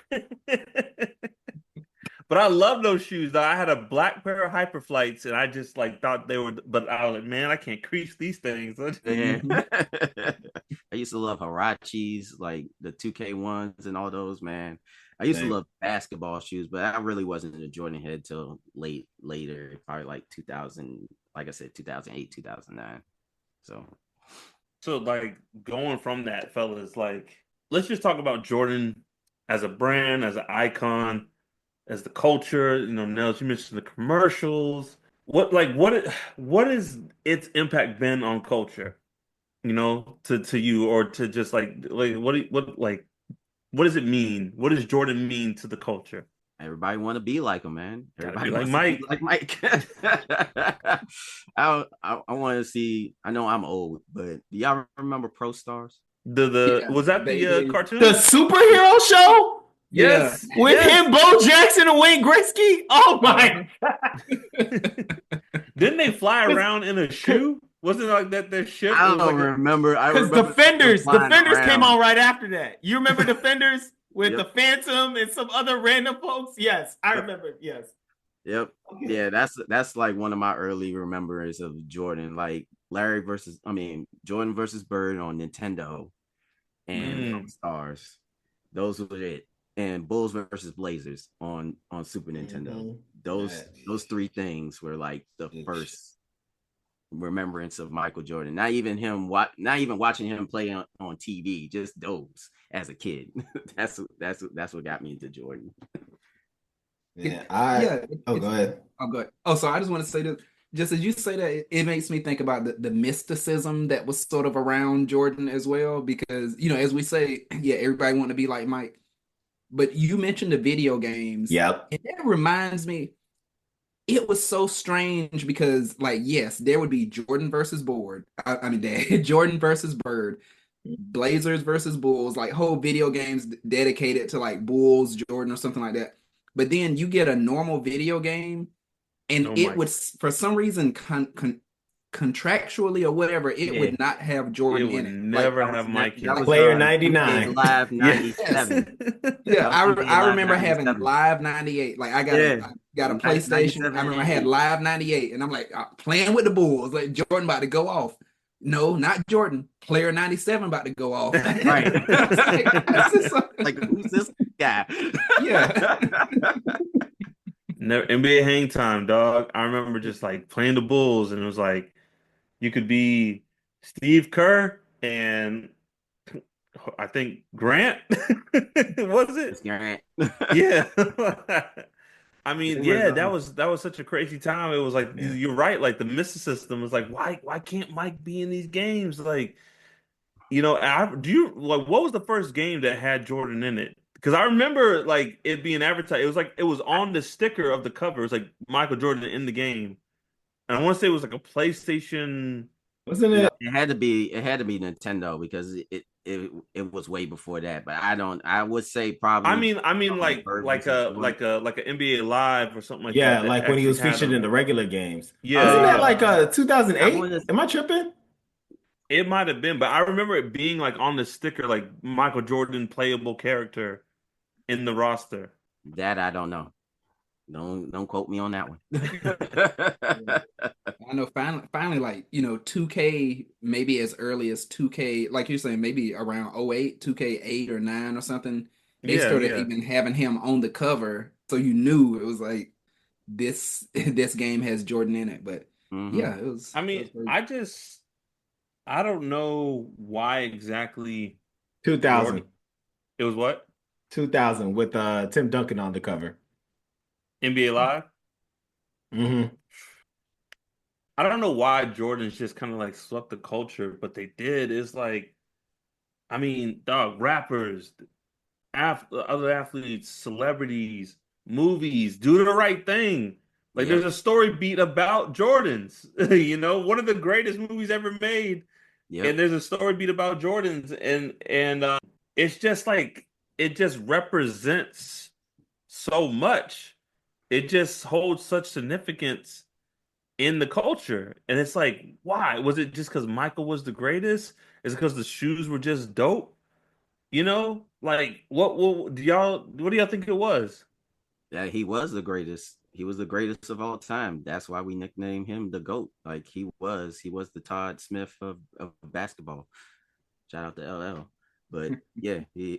But I love those shoes though. I had a black pair of hyper flights and I just like thought they were, but I was like, man, I can't crease these things. Yeah. Mhm. I used to love Harachis, like the 2K ones and all those, man. I used to Same. love basketball shoes, but I really wasn't a Jordan head till later, probably like 2000, like I said, 2008, 2009. So, So like going from that, fellas, like let's just talk about Jordan as a brand, as an icon, as the culture. Nels, you mentioned the commercials. What is its impact been on culture? To you or to just like what does it mean? What does Jordan mean to the culture? everybody want to be like him, man. Gotta be Everybody like wants to be Mike. like Mike. I want to see. I know I'm old, but do y'all remember Pro Stars? The Yeah, was that the vaguely. The cartoon? superhero show Yeah. Yes, with yes. him, Bo Jackson, and Wayne Gretzky. Oh my! Didn't they fly around in a shoe? Wasn't it like that their ship? It I was don't like a remember. I Because remember seeing them flying Defenders came around. on right after that. You remember Defenders with the Yep. Phantom and some other random folks? Yes, I Yep. remember. Yes. Yep. Okay. Yeah, that's like one of my early remembrance of Jordan, like Jordan versus Bird on Nintendo and Pro Mm, Stars. Those were it. And Bulls versus Blazers on Super Nintendo. Mhm. Those three things were like the Good shit. first remembrance of Michael Jordan. Not even watching him play on TV, just those as a kid. That's what got me into Jordan. Yeah, Yeah, Oh, go it's ahead. oh good. Oh, so I just want to say that just as you say that, it makes me think about the mysticism that was sort of around Jordan as well, because as we say, yeah, everybody want to be like Mike. But you mentioned the video games, Yep. and that reminds me, it was so strange because, like, yes, there would be Jordan versus Board. I mean, Jordan versus Bird, Blazers versus Bulls, like whole video games dedicated to like Bulls, Jordan, or something like that. But then you get a normal video game, and no it Mike. would, for some reason, contractually or whatever, it Yeah. would not have It Jordan would in it. Like, never have Mike in That it. was Player NBA 99. Live yes, '97. yeah, That was NBA I Live remember having '97. Live 98. Like Yeah, I got a PlayStation. I 97 remember I and had 8. Live 98, and I'm like playing with the Bulls. Like Jordan about to go off. No, not Jordan. Player 97 about to go off. Right. This is Like, who's this guy? yeah. Never NBA hang time, dog. I remember just like playing the Bulls, and it was like you could be Steve Kerr and I think Grant. Was It's it? Garrett. Yeah. I It mean, was yeah, that was such a crazy time. It was like Yeah. you're right, like the mysticism was like, why can't Mike be in these games? Like, do you like what was the first game that had Jordan in it? Because I remember like it being advertised. It was like it was on the sticker of the cover. It was like Michael Jordan in the game. And I want to say it was like a PlayStation. Wasn't No, it? it had to be Nintendo because it was way before that. But I would say probably I mean versions of Jordan. like a NBA Live or something like Yeah, that that like when he actually was had featured in him. the regular games. Yeah, Wasn't that yeah. like I want 2008? to Am I tripping? It might have been, but I remember it being like on the sticker, like Michael Jordan playable character in the roster. that I don't know. Don't quote me on that one. I know finally like 2K maybe as early as 2K, like you're saying, maybe around '08, 2K 8 or 9 or something. They Yeah, started yeah. even having him on the cover, so you knew it was like this game has Jordan in it. But Hmm. yeah, it was I it mean, was very I don't know why exactly 2000. Jordan. It was what? 2000 with Tim Duncan on the cover. NBA Live? Hmm. I don't know why Jordan's just kind of like swept the culture, but they did. It's like, I mean, dog, rappers, other athletes, celebrities, movies, do the right thing. Like Yep. there's a story beat about Jordans, one of the greatest movies ever made. And Yep. there's a story beat about Jordans, and it's just like it just represents so much. It just holds such significance in the culture. And it's like, why? Was it just because Michael was the greatest? Is it because the shoes were just dope? Like what do y'all think it was? Yeah, he was the greatest. He was the greatest of all time. That's why we nicknamed him the GOAT. Like he was the Todd Smith of basketball. Shout out to LL. But yeah, he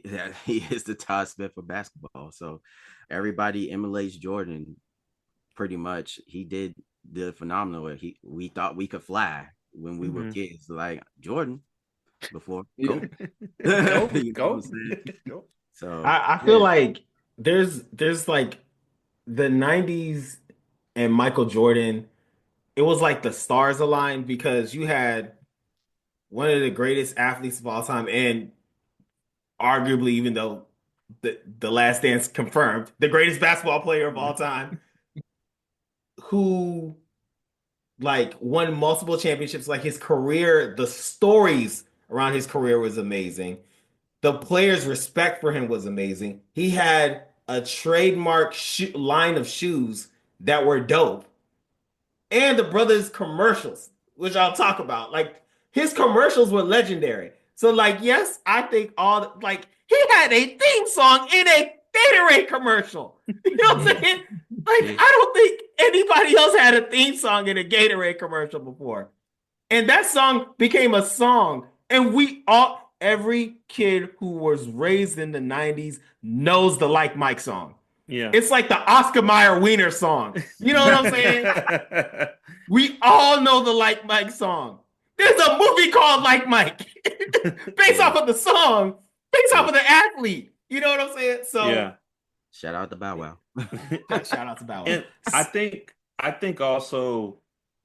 is the Todd Smith of basketball. So everybody emulates Jordan pretty much. He did phenomenal. We thought we could fly when we were Mhm. kids, like Jordan before yeah. GOAT. Go, You know what I'm go, saying? go. So I feel yeah, like there's like the 90s and Michael Jordan, it was like the stars aligned because you had one of the greatest athletes of all time and arguably, even though the Last Dance confirmed, the greatest basketball player of all time, who like won multiple championships. Like his career, the stories around his career was amazing. The players' respect for him was amazing. He had a trademark line of shoes that were dope, and the brothers' commercials, which I'll talk about. Like his commercials were legendary. So, like, yes, I think like he had a theme song in a Gatorade commercial. You know what I'm saying? Like, I don't think anybody else had a theme song in a Gatorade commercial before. And that song became a song. And every kid who was raised in the 90s knows the Like Mike song. Yeah. It's like the Oscar Mayer Wiener song. You know what I'm saying? We all know the Like Mike song. There's a movie called Like Mike based off of the song, based off of the athlete. You know what I'm saying? So yeah. Shout out to Bow Wow. Shout out to Bow Wow. And I think also,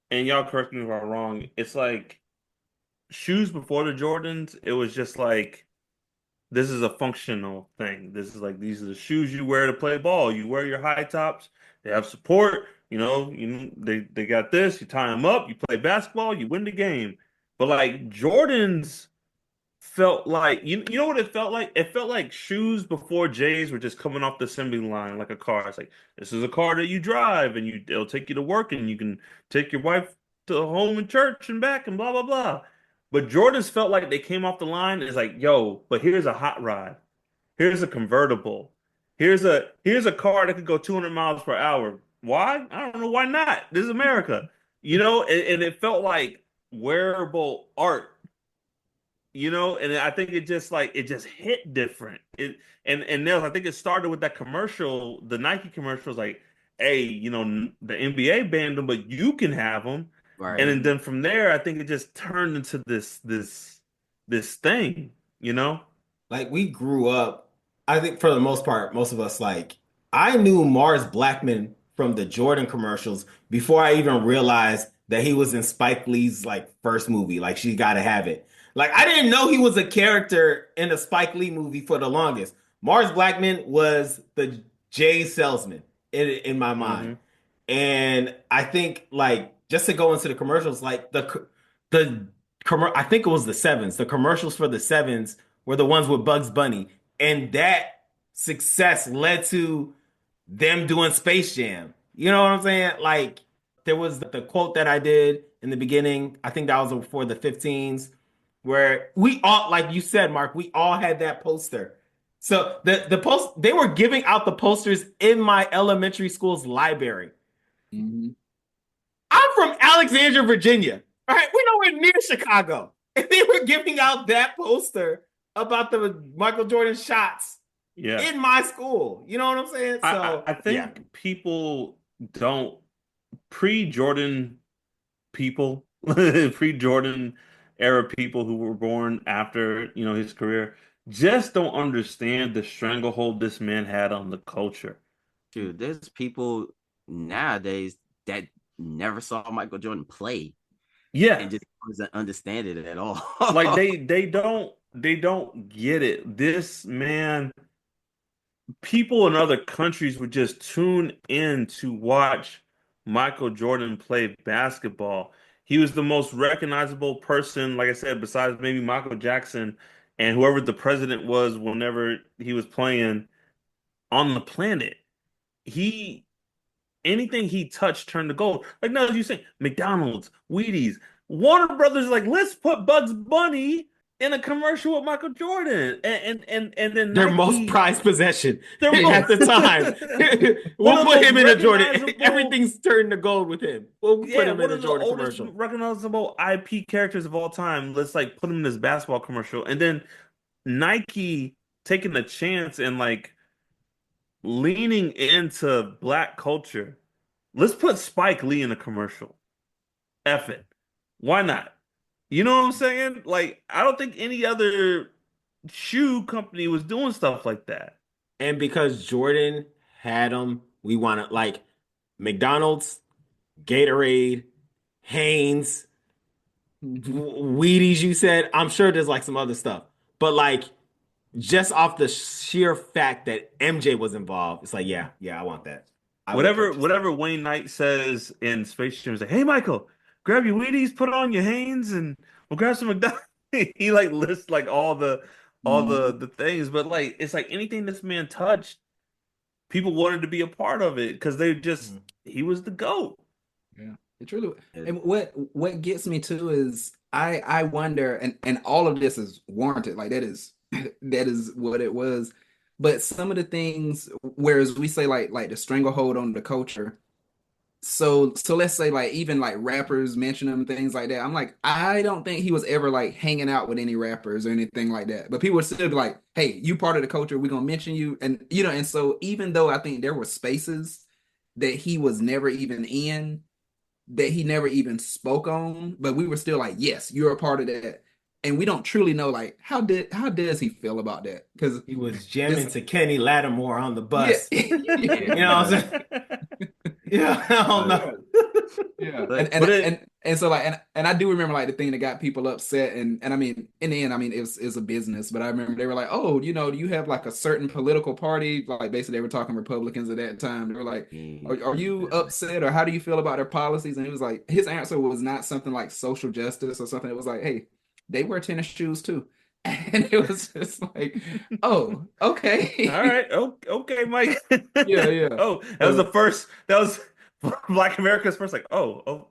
and y'all correct me if I'm wrong, it's like shoes before the Jordans, it was just like this is a functional thing. This is like these are the shoes you wear to play ball. You wear your high tops. They have support. They got this. You tie them up. You play basketball. You win the game. But like Jordans felt like you know what it felt like? It felt like shoes before J's were just coming off the assembly line like a car. It's like this is a car that you drive and it'll take you to work and you can take your wife to home and church and back and blah blah blah. But Jordans felt like they came off the line. It's like, yo, but here's a hot rod. Here's a convertible. Here's a car that could go 200 miles per hour. Why? I don't know why not. This is America. And it felt like wearable art. And I think it just hit different. And Nels, I think it started with that commercial, the Nike commercials, like, hey, the NBA banned them, but you can have them. Right. And then from there, I think it just turned into this thing, Like we grew up, I think for the most part, most of us like I knew Mars Blackman from the Jordan commercials before I even realized that he was in Spike Lee's like first movie, like She Gotta Have It. Like I didn't know he was a character in a Spike Lee movie for the longest. Mars Blackman was the Jay salesman in my mind. Mm-hmm. And I think like just to go into the commercials, like I think it was the Sevens. The commercials for the Sevens were the ones with Bugs Bunny, and that success led to them doing Space Jam. You know what I'm saying? Like there was the quote that I did in the beginning. I think that was for the 15s, where we all, like you said, Mark, we all had that poster. So the post they were giving out the posters in my elementary school's library. Mm-hmm. I'm from Alexandria, Virginia. All right, we're nowhere near Chicago. And they were giving out that poster about the Michael Jordan shots in my school. You know what I'm saying? So I think people don't pre-Jordan people, pre-Jordan era people who were born after, his career just don't understand the stranglehold this man had on the culture. Dude, there's people nowadays that never saw Michael Jordan play. Yeah. And just doesn't understand it at all. Like they don't get it. This man, people in other countries would just tune in to watch Michael Jordan play basketball. He was the most recognizable person, like I said, besides maybe Michael Jackson and whoever the president was whenever he was playing on the planet. Anything he touched turned to gold. Like now, as you say, McDonald's, Wheaties, Warner Brothers, like let's put Bugs Bunny in a commercial with Michael Jordan, and then their Nike, most prized possession at the time. We'll put him in a Jordan. Everything's turned to gold with him. We'll put him in a Jordan commercial. Recognizable IP characters of all time. Let's like put him in this basketball commercial, and then Nike taking a chance and like leaning into black culture. Let's put Spike Lee in a commercial. F it. Why not? You know what I'm saying? Like, I don't think any other shoe company was doing stuff like that. And because Jordan had them, we want to like McDonald's, Gatorade, Hanes, Wheaties, you said. I'm sure there's like some other stuff. But like just off the sheer fact that MJ was involved, it's like, yeah, I want that. I would purchase that. Whatever Wayne Knight says in Space Jam is like, "Hey Michael, grab your Wheaties, put on your Hanes, and we'll grab some McDonald's." He like lists like all Mhm. the things, but like it's like anything this man touched, people wanted to be a part of it because they just Mhm. he was the GOAT. Yeah, it really. It- And what gets me too is I wonder, and all of this is warranted. Like that is that is what it was. But some of the things, whereas we say like the stranglehold on the culture. So let's say like even like rappers mention them things like that. I'm like, I don't think he was ever like hanging out with any rappers or anything like that. But people would still be like, hey, you part of the culture, we're gonna mention you. And and so even though I think there were spaces that he was never even in, that he never even spoke on, but we were still like, yes, you're a part of that. And we don't truly know like how does he feel about that? Because He was jamming it's to Kenny Lattimore on the yeah, bus. yeah, You know what I'm saying? Yeah, I don't but yeah. know. Yeah, but But it and so like and I do remember like the thing that got people upset, and I mean in the end I mean it was a business, but I remember they were like, oh, do you have like a certain political party, like basically they were talking Republicans at that time. They were like, are you upset or how do you feel about their policies? And he was like, his answer was not something like social justice or something. It was like, hey, they wear tennis shoes too, and it was just like, oh, all okay, right, okay, Mike. yeah, yeah. Oh, that was the So first. That was Black America's first. Like, oh,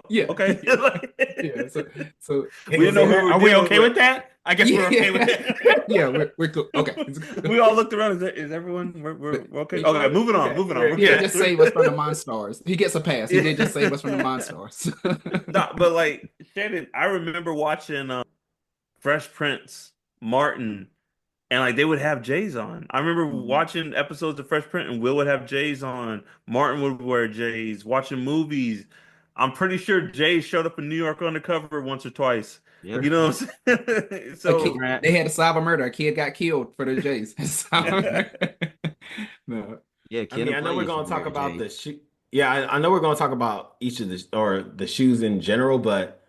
yeah, okay. yeah, Like, yeah. So we Kenny didn't know said, who we were are we dealing okay with. with that? I guess we're okay with yeah, it. yeah, we're cool. Okay. We all looked around. Is everyone? But We're okay. he, Okay, moving on. Okay, Moving on. we're he did good. just save us from the Monstars. He gets a pass. He did just save us from the Yeah. Monstars. No, but like Shannon, I remember watching Fresh Prince, Martin, and like they would have J's on. I remember Mhm. watching episodes of Fresh Prince, and Will would have J's on. Martin would wear J's. Watching movies. I'm pretty sure Jay showed up in New York Undercover once or twice. yep. You know what I'm saying? A Cool kid, So Grant. they had to solve a murder. A kid got killed for the Jays. No. Yeah, I Kid mean, and I know Play we're used to going to talk wear about J's. the shoe. Yeah, I know we're going to talk about each of the or the shoes in general, but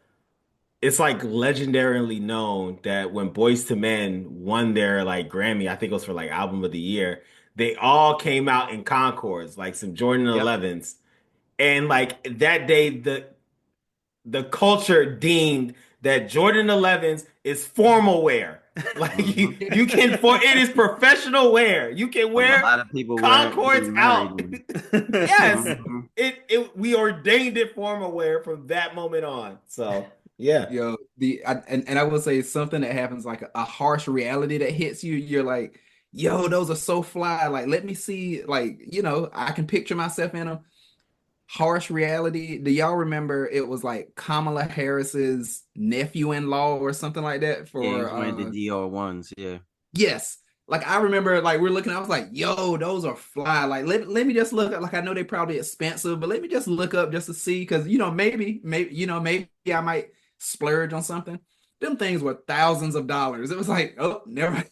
it's like legendarily known that when Boyz II Men won their like Grammy, I think it was for like album of the year, they all came out in Concords, like some Jordan Yep. 11s. And like that day, the culture deemed that Jordan 11s is formal wear. Like hmm you can for it is professional wear. You can A wear lot of people wear Concords getting married. out. And, Yes. hmm It we ordained it formal wear from that moment on. So yeah. And I will say something that happens like a harsh reality that hits you. You're like, yo, those are so fly. Like, let me see. Like, I can picture myself in them. Harsh reality. Do y'all remember it was like Kamala Harris's nephew-in-law or something like that Yeah, he for was wearing the DR ones. Yeah. yes. Like I remember like we're looking, I was like, yo, those are fly. Like let me just look up. Like I know they're probably expensive, but let me just look up just to see because maybe I might splurge on something. Them things were thousands of dollars. It was like, oh, never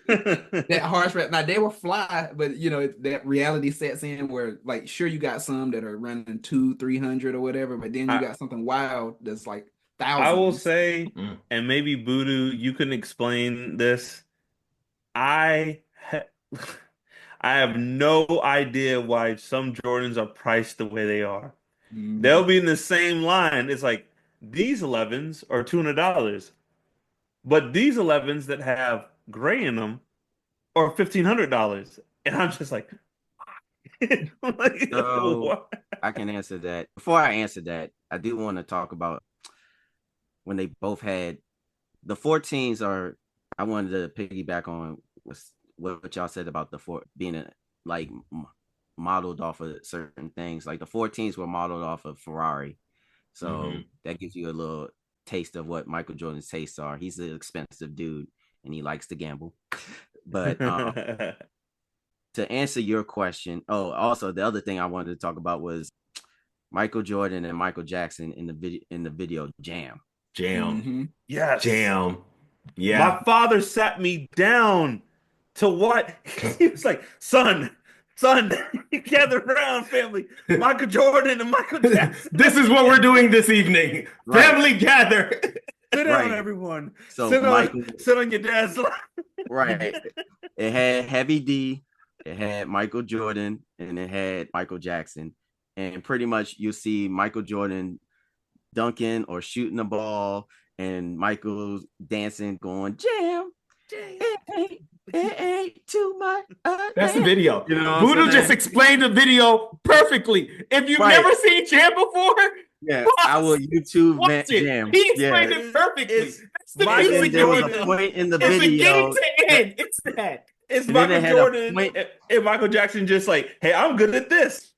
that harsh rap. Now they were fly, but that reality sets in where like sure you got some that are running 200-300 or whatever, but then you I got something wild that's like I will thousands. say, Mm. and maybe Budoo, you can explain this. I ha I have no idea why some Jordans are priced the way they are. They'll Mhm. be in the same line. It's like these 11s are $200, but these 11s that have gray in them are $1,500. And I'm just like, like So what? I can answer that. Before I answer that, I do want to talk about when they both had the 14s are I wanted to piggyback on what y'all said about the four being like modeled off of certain things. Like the 14s were modeled off of Ferrari. So Hmm. that gives you a little taste of what Michael Jordan's tastes are. He's an expensive dude and he likes to gamble. But to answer your question, oh, also the other thing I wanted to talk about was Michael Jordan and Michael Jackson in the video Jam. Jam. Mm-hmm. Yes. Jam. My Yeah. father sat me down to what? He was like, son, gather around, family. Michael Jordan and Michael Jackson. This is what we're doing this evening. Right. Family gather. Sit down, Right. everyone. So Michael, Sit on your dad's lap. right. It had Heavy D, it had Michael Jordan, and it had Michael Jackson. And pretty much you see Michael Jordan dunking or shooting the ball, and Michael's dancing, going, jam. It ain't too much. That's the video. You know what I'm Budoo just saying? explained the video perfectly. If you've Right. never seen Jam before, Yeah, watch, I will YouTube watch it. Jam. He explained Yeah. it perfectly. It's That's the Michael music There was a Jordan. point in the It's video. beginning to end. It's that. It's And then they Michael had a Jordan point- and Michael Jackson just like, hey, I'm good at this.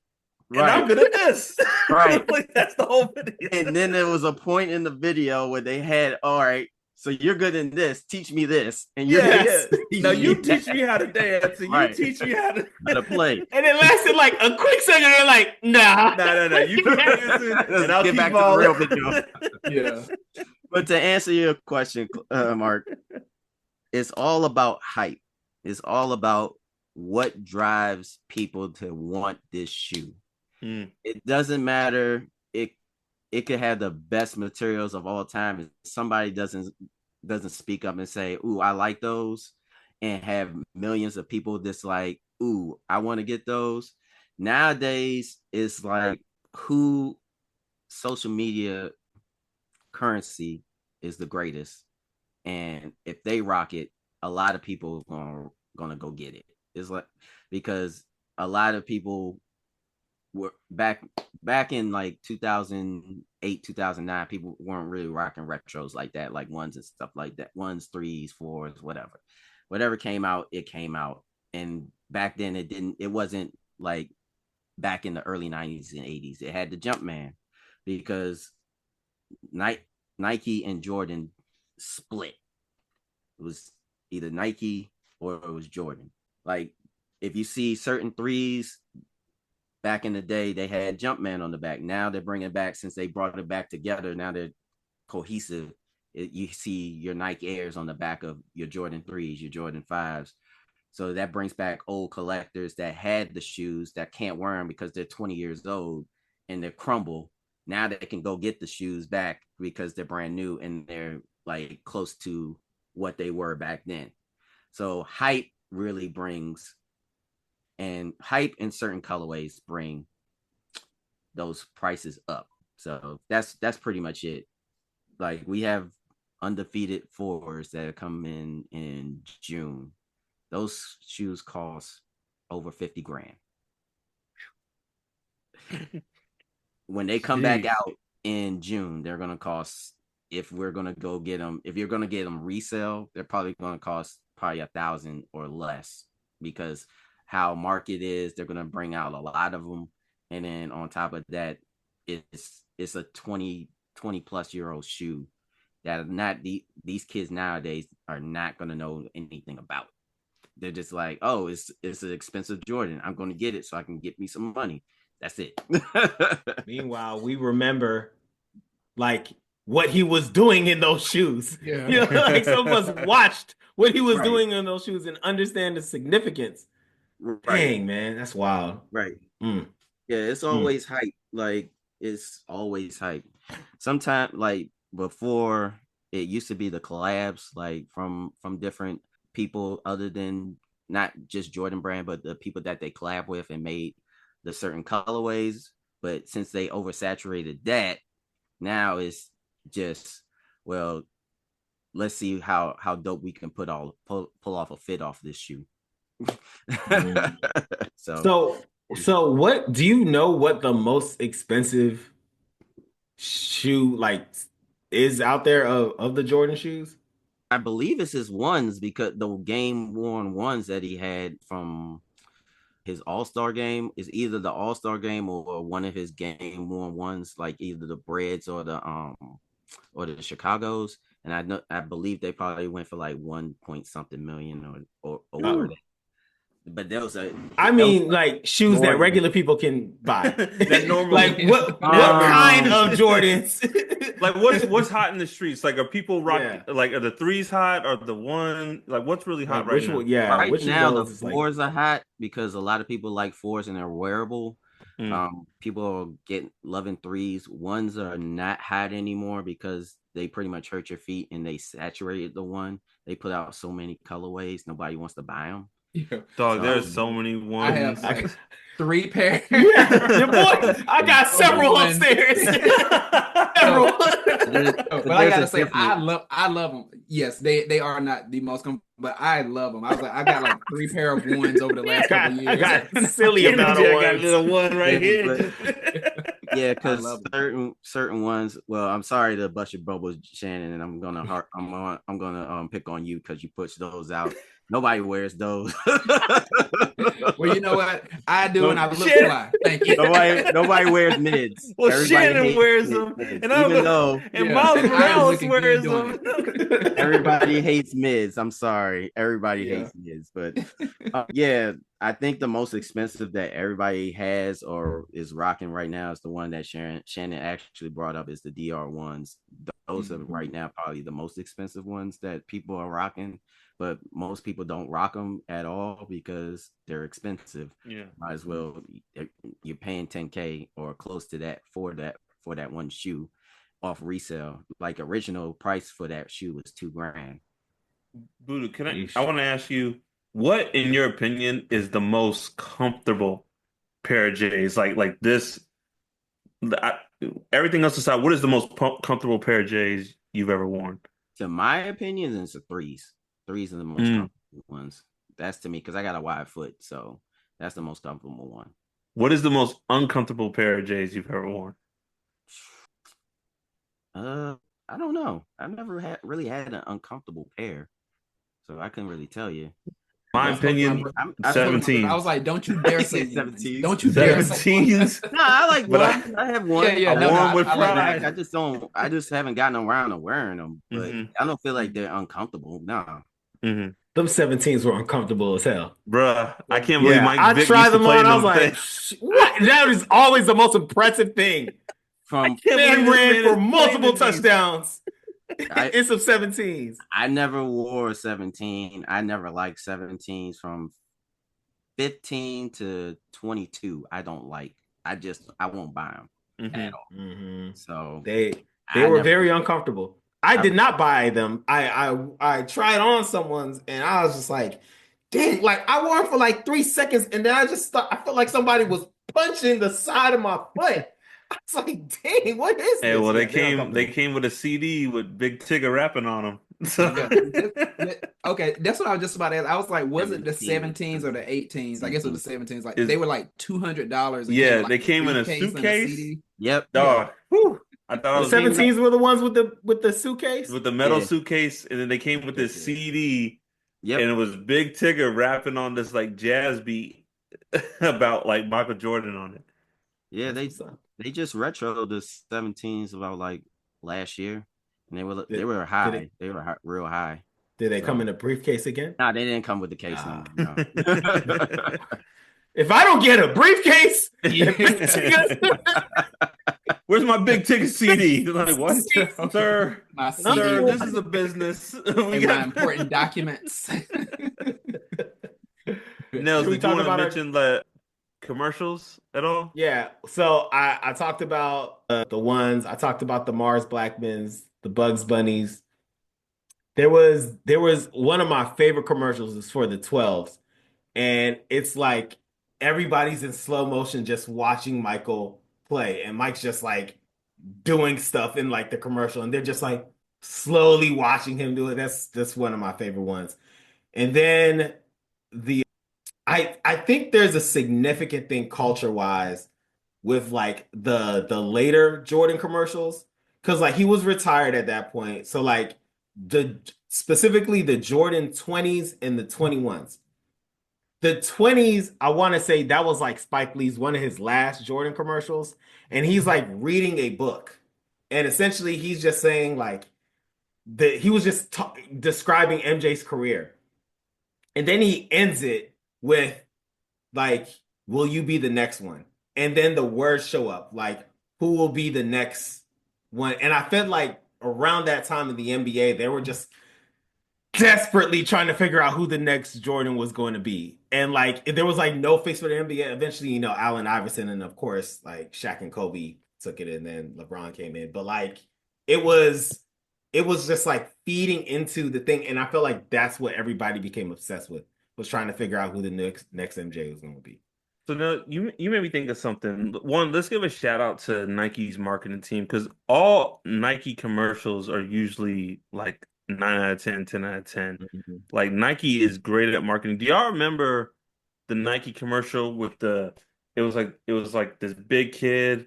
And Right. I'm good at this. Right. Like, that's the whole video. And then there was a point in the video where they had, all right, so you're good in this, teach me this. And you're Yeah, good yeah. at Now you that. teach me how to dance, and Right. you teach me how to play. And it lasted like a quick second. They're like, nah. No. You keep dancing, and I'll Get keep back to the balling. real video. Yeah. But to answer your question, Mark, it's all about hype. It's all about what drives people to want this shoe. It doesn't matter. It could have the best materials of all time. If somebody doesn't speak up and say, "Ooh, I like those," and have millions of people that's like, "Ooh, I want to get those." Nowadays, it's like who social media currency is the greatest, and if they rock it, a lot of people are gonna go get it. It's like, because a lot of people were back in like 2008, 2009, people weren't really rocking retros like that, like ones and stuff like that, ones, threes, fours, whatever came out, it came out. And back then it wasn't like back in the early 90s and 80s. It had the Jumpman, because Nike and Jordan split. It was either Nike or it was Jordan. Like, if you see certain threes back in the day, they had Jumpman on the back. Now they're bringing it back, since they brought it back together. Now they're cohesive. You see your Nike Airs on the back of your Jordan 3s, your Jordan 5s. So that brings back old collectors that had the shoes that can't wear them because they're 20 years old and they're crumble. Now they can go get the shoes back because they're brand new and they're like close to what they were back then. So hype really brings, and hype in certain colorways bring those prices up. So that's pretty much it. Like, we have undefeated fours that are coming in June. Those shoes cost over 50 grand. When they come back out in June, they're gonna cost, if we're gonna go get them, if you're gonna get them resale, they're probably gonna cost probably $1,000 or less, because how market is, they're gonna bring out a lot of them, and then on top of that, it's a 20 plus year old shoe that are not these kids nowadays are not gonna know anything about. They're just like, oh, it's an expensive Jordan, I'm gonna get it so I can get me some money. That's it. Meanwhile, we remember like what he was doing in those shoes. Yeah. You know, like some of us watched what he was Right. doing in those shoes and understand the significance. Right. Dang, man, that's wild. Right. Mm. Yeah, it's always hype. Like, it's always hype. Sometimes, like, before, it used to be the collabs, like from different people other than not just Jordan Brand, but the people that they collab with and made the certain colorways. But since they oversaturated that, now it's just, well, let's see how dope we can pull off a fit off this shoe. So what do you know what the most expensive shoe like is out there of the Jordan shoes? I believe it's his ones, because the game worn ones that he had from his All-Star game is either the All-Star game or one of his game worn ones, like either the Breads or the Chicago's. And I believe they probably went for like 1 point something million or over that. But like shoes that regular people can buy. That normal, like what kind of Jordans? Like, what's hot in the streets? Like, are people rocking? Like, are the threes hot, or the one? Like, what's really hot right now? Yeah, right which now of the those fours are hot because a lot of people like fours and they're wearable. Mm. People are loving threes. Ones are not hot anymore because they pretty much hurt your feet and they saturated the one. They put out so many colorways, nobody wants to buy them. Yeah. Dog, So there's so many I have ones. like 3 pairs. Yeah, your boy. I got Of several ones. upstairs. No, Several. but I gotta say, I love them. Yes, they are not the most comfortable, but I love them. I was like, I got like 3 pair of ones over the last couple of I years. got a silly amount of I got a ones. little one right Yeah, here. Yeah, I because love them. certain ones. Well, I'm sorry to bust your bubbles, Shannon, and I'm gonna pick on you because you push those out. Nobody wears those. Well, you know what? I do, and I look Shit. fly. Thank you. Nobody wears mids. Well, Everybody Shannon hates wears mids, them, and I'm even though and Yeah, Miles and I am Morales looking wears good doing them. everybody hates mids. I'm sorry, everybody Yeah. hates mids, but yeah, I think the most expensive that everybody has or is rocking right now is the one that Shannon actually brought up is the DR ones. Those are right now probably the most expensive ones that people are rocking, but most people don't rock them at all because they're expensive. Yeah. Might as well, you're paying 10K or close to that for that one shoe off resale. Like original price for that shoe was $2,000. Budoo, I want to ask you, what, in your opinion, is the most comfortable pair of J's? Like this, I, everything else aside, what is the most comfortable pair of J's you've ever worn? To my opinion, it's the threes. Threes are the most comfortable ones. That's to me because I got a wide foot, so that's the most comfortable one. What is the most uncomfortable pair of J's you've ever worn? I don't know. I've never really had an uncomfortable pair, so I couldn't really tell you. My opinion, 17. I was like, don't you dare say 17. Don't you dare say 17s. No, I like But one. I have one. Yeah, no, one with I like pride. that. I just don't. I just haven't gotten around to wearing them. But Mhm. I don't feel like they're uncomfortable. No. Mm-hmm. Them 17s were uncomfortable as hell. Bruh, I can't believe Mike I Vick tried used to them play on. in I was them like, things. what? That is always the most impressive thing. From Can't Man believe this ran man for is multiple playing in these. touchdowns. I, It's some 17s. I never wore a 17. I never liked 17s from 15 to 22. I don't like. I won't buy them at all. Mm-hmm. So They I were never- very uncomfortable. I did not buy them. I tried on someone's and I was just like, dang, like I wore them for like 3 seconds and then I felt like somebody was punching the side of my foot. I was like, dang, what is Hey, this? well, Yeah, they're uncomfortable. they came with a CD with Big Tigger rapping on them. So Yeah. Okay, that's what I was just about to ask. I was like, was it the 17s. 17s or the 18s? I guess it was the 17s. Like Is- they were like $200. Yeah, Like, they came in a briefcase and suitcase. CD. Yep. Dog, whew, I thought I The was 17s were the ones with the suitcase. with the metal Yeah. suitcase, and then they came with this CD, Yep. and it was Big Tigger rapping on this like jazz beat about like Michael Jordan on it. Yeah, That's what's up. they just retro the 17s about like last year, and they were Did high. it- They were real high. Did they come in a briefcase again? Nah, they didn't come with the case. Ah. No. If I don't get a briefcase, Where's my Big Tigger CD? They're like, what, sir? My Sir, CD this is a business. We and my got important documents. Nels, Should we did you talk want to about our- mention the commercials at all? Yeah, so I talked about the ones. I talked about the Mars Blackmans, the Bugs Bunnies. There was one of my favorite commercials is for the 12s, and it's like everybody's in slow motion just watching Michael play, and Mike's just like doing stuff in like the commercial, and they're just like slowly watching him do it. That's one of my favorite ones. And then I think there's a significant thing culture-wise with like the later Jordan commercials because like he was retired at that point. So like specifically the Jordan 20s and the 21s. The 20s, I want to say that was like Spike Lee's one of his last Jordan commercials, and he's like reading a book, and essentially he's just saying like he was just describing MJ's career, and then he ends it with like, will you be the next one? And then the words show up like, who will be the next one? And I felt like around that time in the NBA, they were just desperately trying to figure out who the next Jordan was going to be. And like there was like no face for the NBA. Eventually, Allen Iverson and of course like Shaq and Kobe took it and then LeBron came in. But like it was it was just like feeding into the thing. And I feel like that's what everybody became obsessed with, was trying to figure out who the next MJ was going to be. So now you made me think of something. One, let's give a shout out to Nike's marketing team because all Nike commercials are usually like 9 out of 10, 10 out of 10. Mhm. Like Nike is great at marketing. Do y'all remember the Nike commercial with it was like this big kid,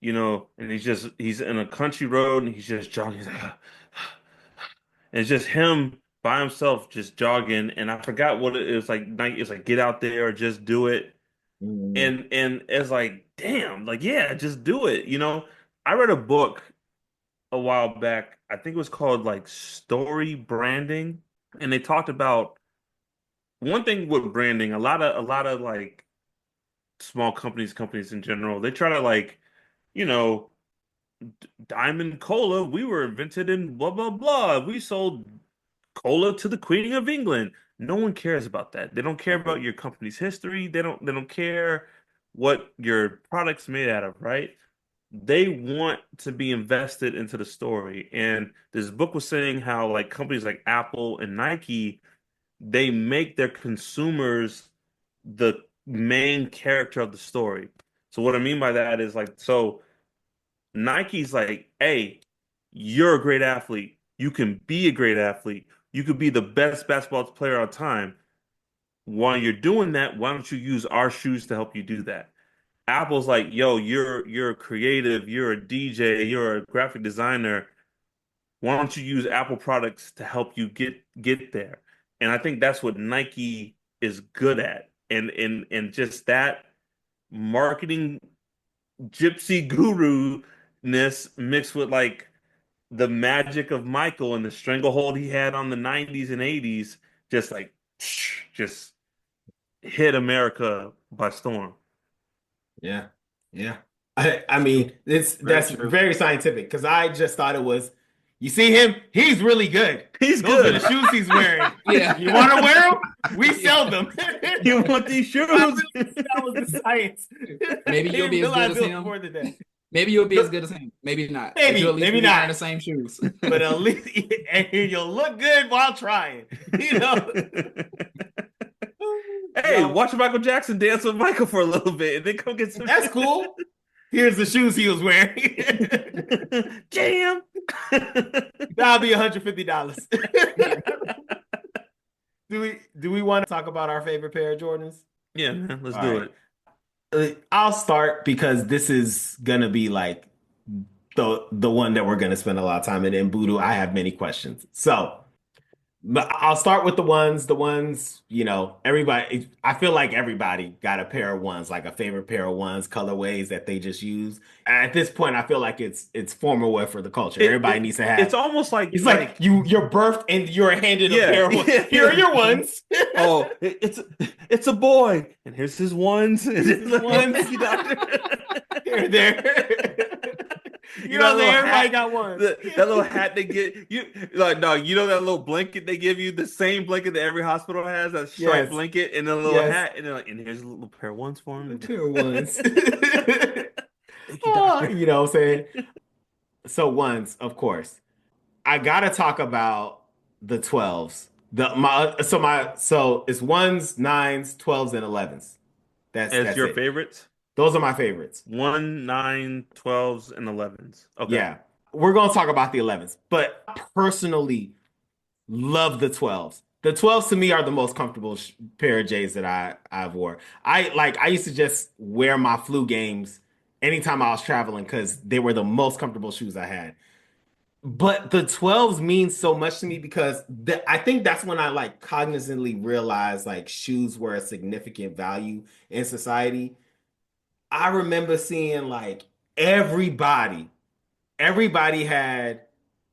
and he's in a country road and he's just jogging. He's like, and it's just him by himself just jogging. And I forgot what it was like. Nike, it's like get out there or just do it. Mhm. And it's like, damn, like yeah, just do it. I read a book a while back. I think it was called like Story Branding, and they talked about one thing with branding. A lot of like small companies in general, they try to like, you know, Diamond Cola, we were invented in blah blah blah. We sold cola to the Queen of England. No one cares about that. They don't care about your company's history. They don't care what your product's made out of, right? They want to be invested into the story. And this book was saying how like companies like Apple and Nike, they make their consumers the main character of the story. So what I mean by that is like, so Nike's like, hey, you're a great athlete. You can be a great athlete. You could be the best basketball player on time. While you're doing that, why don't you use our shoes to help you do that? Apple's like, yo, you're creative, you're a DJ, you're a graphic designer. Why don't you use Apple products to help you get there? And I think that's what Nike is good at. And just that marketing gypsy guru-ness mixed with like the magic of Michael and the stranglehold he had on the 90s and 80s, just like just hit America by storm. Yeah. Yeah. I mean, Very that's true. very scientific because I just thought it was, you see him, he's really good. He's Those are the good. shoes he's wearing. Yeah. You want to wear them? We sell them. You want these I shoes? realized that was the science. Maybe I you'll didn't be as good realize as it was him. before the day. Maybe you'll be as good as him. Maybe not. But you'll Maybe, at least maybe be wearing not. the same shoes. But at least and you'll look good while trying. You know. Hey, Yo, watch Michael Jackson dance with Michael for a little bit and then come get some that's cool. Here's the shoes he was wearing. Jam. That'll be $150. Do we want to talk about our favorite pair of Jordans? Yeah, man, let's All do right. it. I'll start because this is gonna be like the one that we're gonna spend a lot of time in. In Budoo, I have many questions. So, but I'll start with the ones, everybody, I feel like everybody got a pair of ones, like a favorite pair of ones, colorways that they just use. At this point, I feel like it's formal wear for the culture. It, Everybody it needs to have. it's almost like It's like you're birthed and you're handed a yeah, pair of ones. yeah, Here are yeah. your ones. Oh, it's a boy, and here's his ones. And His ones. Thank you, doctor. Here, there. You know that little Everybody hat, got one. that little hat they get you like no, you know that little blanket they give you, the same blanket that every hospital has, that striped Yes. blanket, and a little Yes. hat, and they're like, and here's a little pair of ones for him. Pair of ones. Thank you, Oh, doctor. you know what I'm saying? So ones, of course. I gotta talk about the 12s. So it's ones, nines, 12s, and 11s. As That's your it. favorites, Those are my favorites. 1, 9, 12s, and 11s. Okay. Yeah. We're gonna talk about the 11s, but I personally love the 12s. The 12s to me are the most comfortable pair of J's that I've wore. I used to just wear my flu games anytime I was traveling because they were the most comfortable shoes I had. But the 12s mean so much to me because I think that's when I like cognizantly realized like shoes were a significant value in society. I remember seeing like everybody, everybody had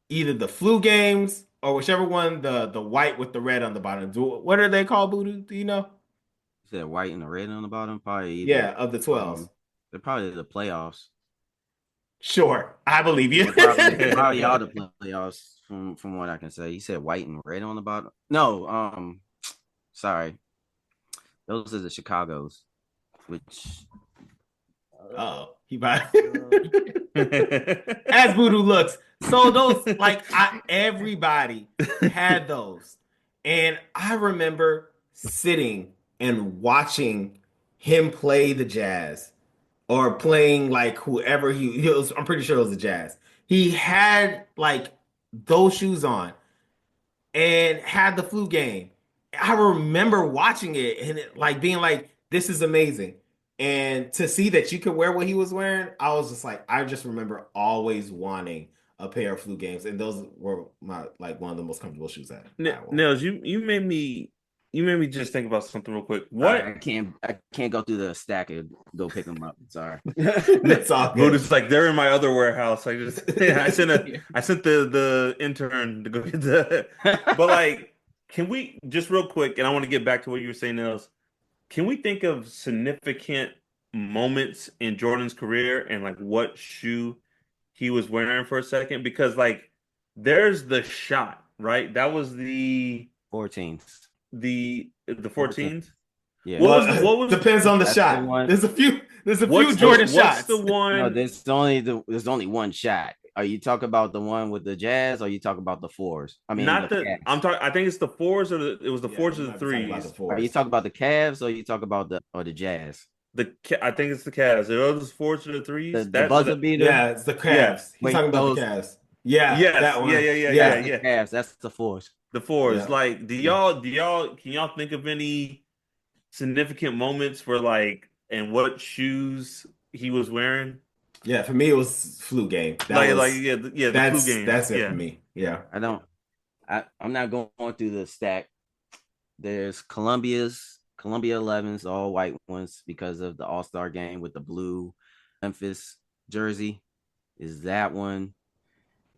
either the flu games or whichever one, the white with the red on the bottom. What are they called, Budoo? Do you know? You said white and the red on the bottom, probably either Yeah, of the 12s. they're probably the playoffs. Sure, I believe you. Probably all the playoffs from what I can say. You said white and red on the bottom. No, sorry, those are the Chicago's, which Oh, he about as Budoo looks. So those everybody had those. And I remember sitting and watching him play the Jazz or playing like whoever he was. I'm pretty sure it was the Jazz. He had like those shoes on and had the flu game. I remember watching it and like being like, this is amazing. And to see that you could wear what he was wearing, I was just like, I just remember always wanting a pair of flu games, and those were my like one of the most comfortable shoes I wore. Nels, you made me just think about something real quick. what I can't go through the stack and go pick them up. Sorry, That's all good. It's like they're in my other warehouse. I just I sent the intern to go get the. But like, can we just real quick? And I want to get back to what you were saying, Nels. Can we think of significant moments in Jordan's career and like what shoe he was wearing for a second? Because like there's the shot, right? That was the 14th. the 14s. Yeah. What was depends on the shot. There's a few Jordan shots. What's the one? No, there's only one shot. Are you talking about the one with the Jazz, or you talk about the fours? I mean, not the. I'm talking. I think it's the fours or it was the fours or the threes. Are you talking about the Cavs, or you talk about the Jazz? I think it's the Cavs. Are those fours or the threes? The buzzer beater. Yeah, it's the Cavs. Yeah. He's talking about the Cavs. Yeah, yes, that one. Yeah. The Cavs. That's the fours. The fours. Yeah. Like, can y'all think of any significant moments where like and what shoes he was wearing? Yeah, for me it was flu game. The flu game. That's it for me. Yeah. I'm not going through the stack. There's Columbia 11s, all white ones because of the All-Star game with the blue Memphis jersey. Is that one?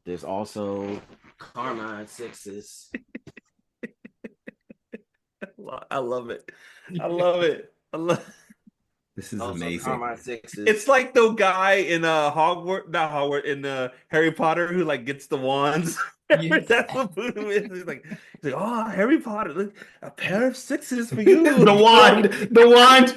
There's also Carmine 6s. I love it. I love it. This is Also amazing. Carmine 6s. It's like the guy in Hogwarts in Harry Potter who like gets the wands. Yes. That's what Budoo is. He's like, oh, Harry Potter, look, a pair of 6s for you. The wand. The wand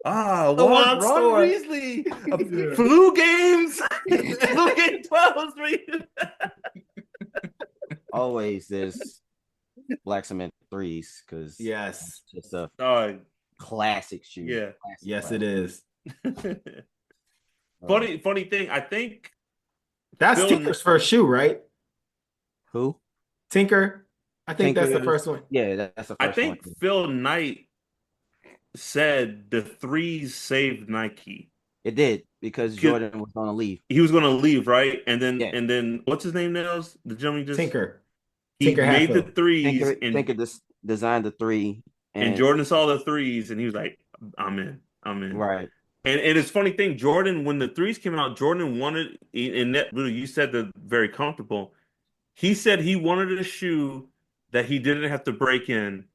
Ron store. Weasley, flu games, flu game 12s for you. Always there's black cement 3s because Yes. it's just Oh, classic shoe. yeah. Yes, it is. Funny thing, I think That's Phil- Tinker's first shoe, right? Who? Tinker. I think Tinker that's the first one. Yeah, that's the first I think one. Phil Knight said the 3s saved Nike. It did because Jordan was going to leave. He was going to leave, right? And then Yeah. and then what's his name now? The gentleman just Tinker. He Tinker made the Hatfield. 3s Tinker designed the 3, and Jordan saw the 3s and he was like, I'm in. Right. And it's funny thing, Jordan, when the 3s came out, Jordan wanted in that you said they're very comfortable. He said he wanted a shoe that he didn't have to break in.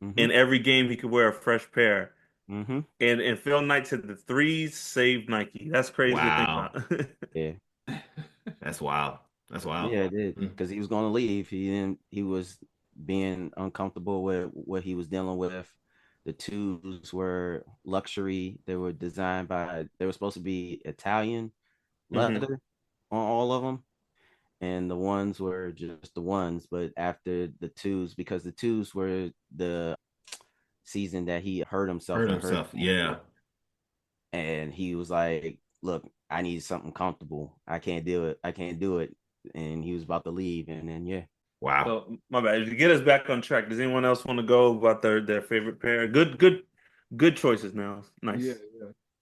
Mm-hmm. In every game he could wear a fresh pair. Mm-hmm. And Phil Knight said the 3s saved Nike. That's crazy Wow. to think about. Yeah. That's wild. Yeah, it did because he was going to leave. He was being uncomfortable with what he was dealing with. The 2s were luxury. They were designed they were supposed to be Italian leather on all of them. And the 1s were just the 1s. But after the 2s, because the 2s were the season that he hurt himself. Yeah. And he was like, look, I need something comfortable. I can't do it. And he was about to leave. And then, yeah. Wow. So, my bad. To get us back on track, does anyone else want to go about their favorite pair? Good choices now. Nice.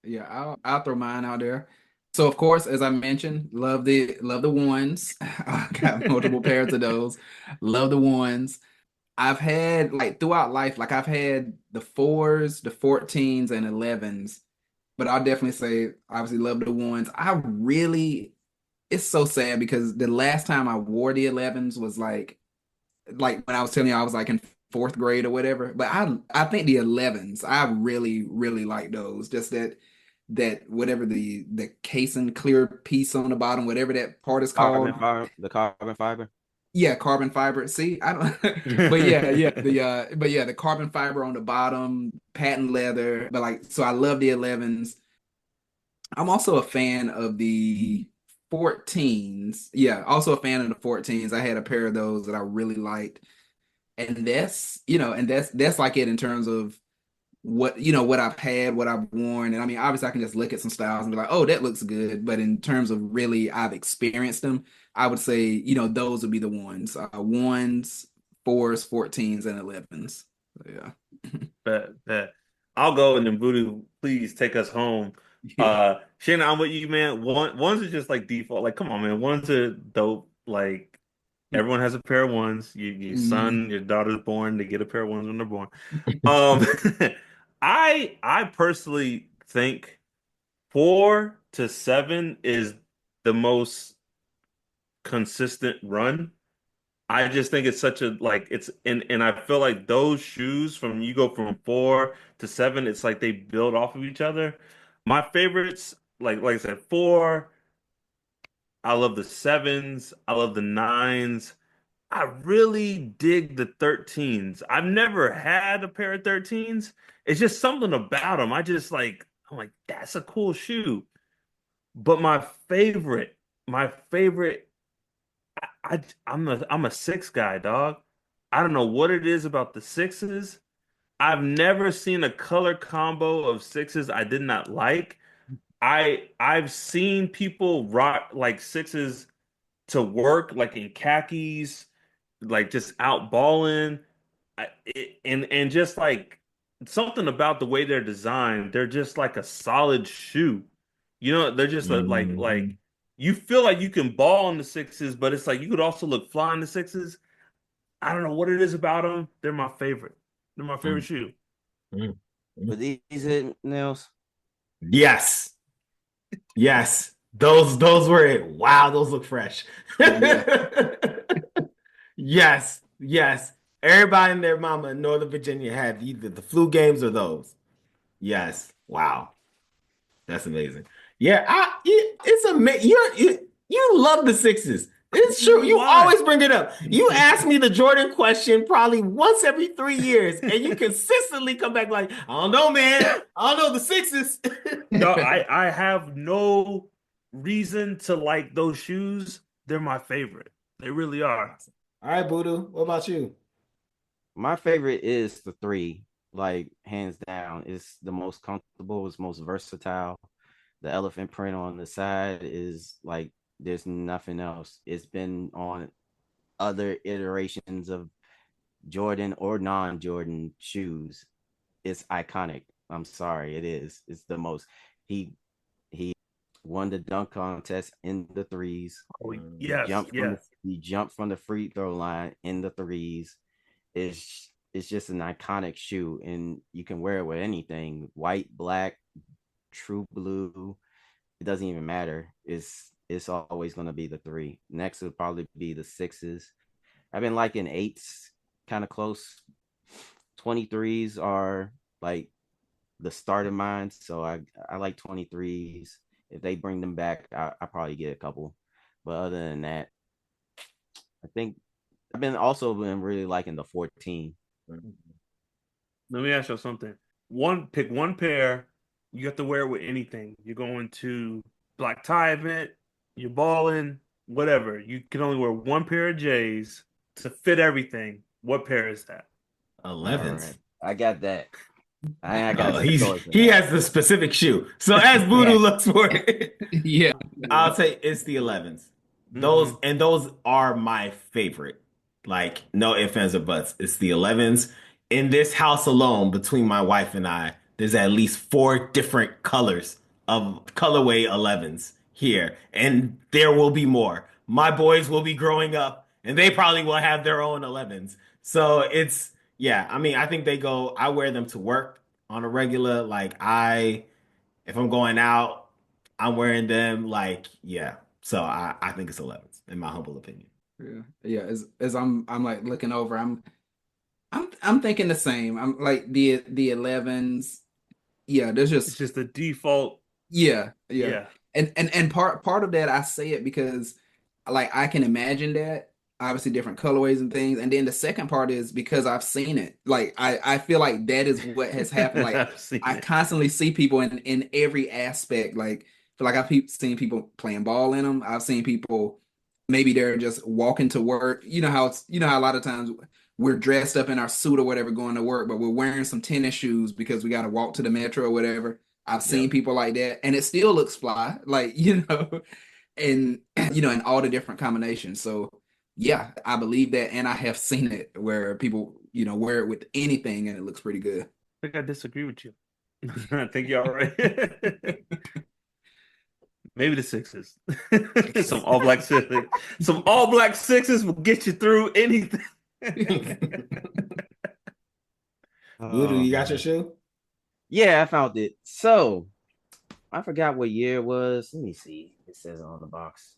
Yeah. I'll throw mine out there. So of course, as I mentioned, love the ones. I got multiple pairs of those. Love the ones. I've had like throughout life, like I've had the 4s, the 14s, and 11s. But I'll definitely say, obviously, love the ones. It's so sad because the last time I wore the 11s was like when I was telling you I was like in 4th grade or whatever. But I think the 11s, I really, really like those. Just that that whatever the casing clear piece on the bottom, whatever that part is Carbon called. fiber, the carbon fiber. Yeah, carbon fiber. See, I don't, but yeah, the carbon fiber on the bottom, patent leather. But like, so I love the 11s. I'm also a fan of the 14s. Yeah, also a fan of the 14s. I had a pair of those that I really liked. And that's like it in terms of what I've had, what I've worn. And I mean, obviously I can just look at some styles and be like, oh, that looks good. But in terms of really I've experienced them, I would say, those would be the ones. Ones, fours, 14s, and 11s. So, yeah. But I'll go and then Voodoo, please take us home. Yeah. Shannon, I'm with you, man. Ones are just like default. Like, come on, man. Ones are dope. Like everyone has a pair of ones. Your Mhm. son, your daughter's born, they get a pair of ones when they're born. Um, I personally think 4 to 7 is the most consistent run. I just think it's such a like it's and I feel like those shoes from you go from 4 to 7, it's like they build off of each other. My favorites, like I said, 4, I love the 7s, I love the 9s. I really dig the 13s. I've never had a pair of 13s. It's just something about them. I'm like, that's a cool shoe. But my favorite, I'm a six guy, dog. I don't know what it is about the sixes. I've never seen a color combo of sixes I did not like. I've seen people rock like sixes to work, like in khakis, like just out balling. And just like something about the way they're designed, they're just like a solid shoe. They're just like Mhm. you feel like you can ball in the sixes, but it's like you could also look fly in the sixes. I don't know what it is about them. They're my favorite. They're my favorite Mm, shoe. mm, But mm. these hit nails. Yes. Yes. Those were it. Wow, those look fresh. Yeah. Yes. Yes. Everybody and their mama in Northern Virginia had either the flu games or those. Yes. Wow. That's amazing. Yeah, it's amazing. You love the sixes. It's true. You Why? always bring it up. You ask me the Jordan question probably once every 3 years, and you consistently come back like, I don't know, man. I don't know the sixes. No, I have no reason to like those shoes. They're my favorite. They really are. All right, Budoo. What about you? My favorite is the three, like hands down. It's the most comfortable, it's most versatile. The elephant print on the side is like there's nothing else. It's been on other iterations of Jordan or non-Jordan shoes. It's iconic. I'm sorry, it is. It's the most. He won the dunk contest in the threes. Oh, Mm, yes, yes. He jumped from the free throw line in the threes. It's just an iconic shoe, and you can wear it with anything: white, black, true blue. It doesn't even matter. It's always going to be the three. Next would probably be the sixes. I've been liking eights, kind of close. 23s are like the start of mine, so I like 23s. If they bring them back, I probably get a couple. But other than that, I think I've been really liking the 14. mm. Let me ask you something. Pick one pair. You have to wear it with anything. You're going to black tie event, you're balling, whatever. You can only wear one pair of J's to fit everything. What pair is that? 11s. All right, I got that. I got Oh, a choice of he that. has the specific shoe. So as Yeah. Voodoo looks for it, Yeah. I'll say it's the 11s. Hmm. Those are my favorite. Like no ifs, ands, or buts. It's the 11s. In this house alone, between my wife and I, there's at least four different colors of colorway 11s here, and there will be more. My boys will be growing up, and they probably will have their own 11s. So it's yeah. I mean, I think they go. I wear them to work on a regular. If I'm going out, I'm wearing them. Like, yeah. So I think it's 11s in my humble opinion. Yeah. Yeah. As I'm like looking over, I'm thinking the same. I'm like the 11s. Yeah, there's It's just just the default. Yeah, yeah. Yeah. And part of that I say it because like I can imagine that obviously different colorways and things. And then the second part is because I've seen it. Like I feel like that is what has happened. Like I've seen I it. constantly see people in every aspect. Like I feel like seen people playing ball in them. I've seen people maybe they're just walking to work. You know how a lot of times we're dressed up in our suit or whatever going to work, but we're wearing some tennis shoes because we got to walk to the metro or whatever. I've Yeah. seen people like that, and it still looks fly, like and in all the different combinations. So yeah, I believe that, and I have seen it where people wear it with anything, and it looks pretty good. I think I disagree with you. I think you're all right. Maybe the Sixers. Some all black sixes. Some all black sixes will get you through anything. Voodoo, Oh you got your man. shoe? Yeah, I found it. So I forgot what year it was. Let me see. It says on the box,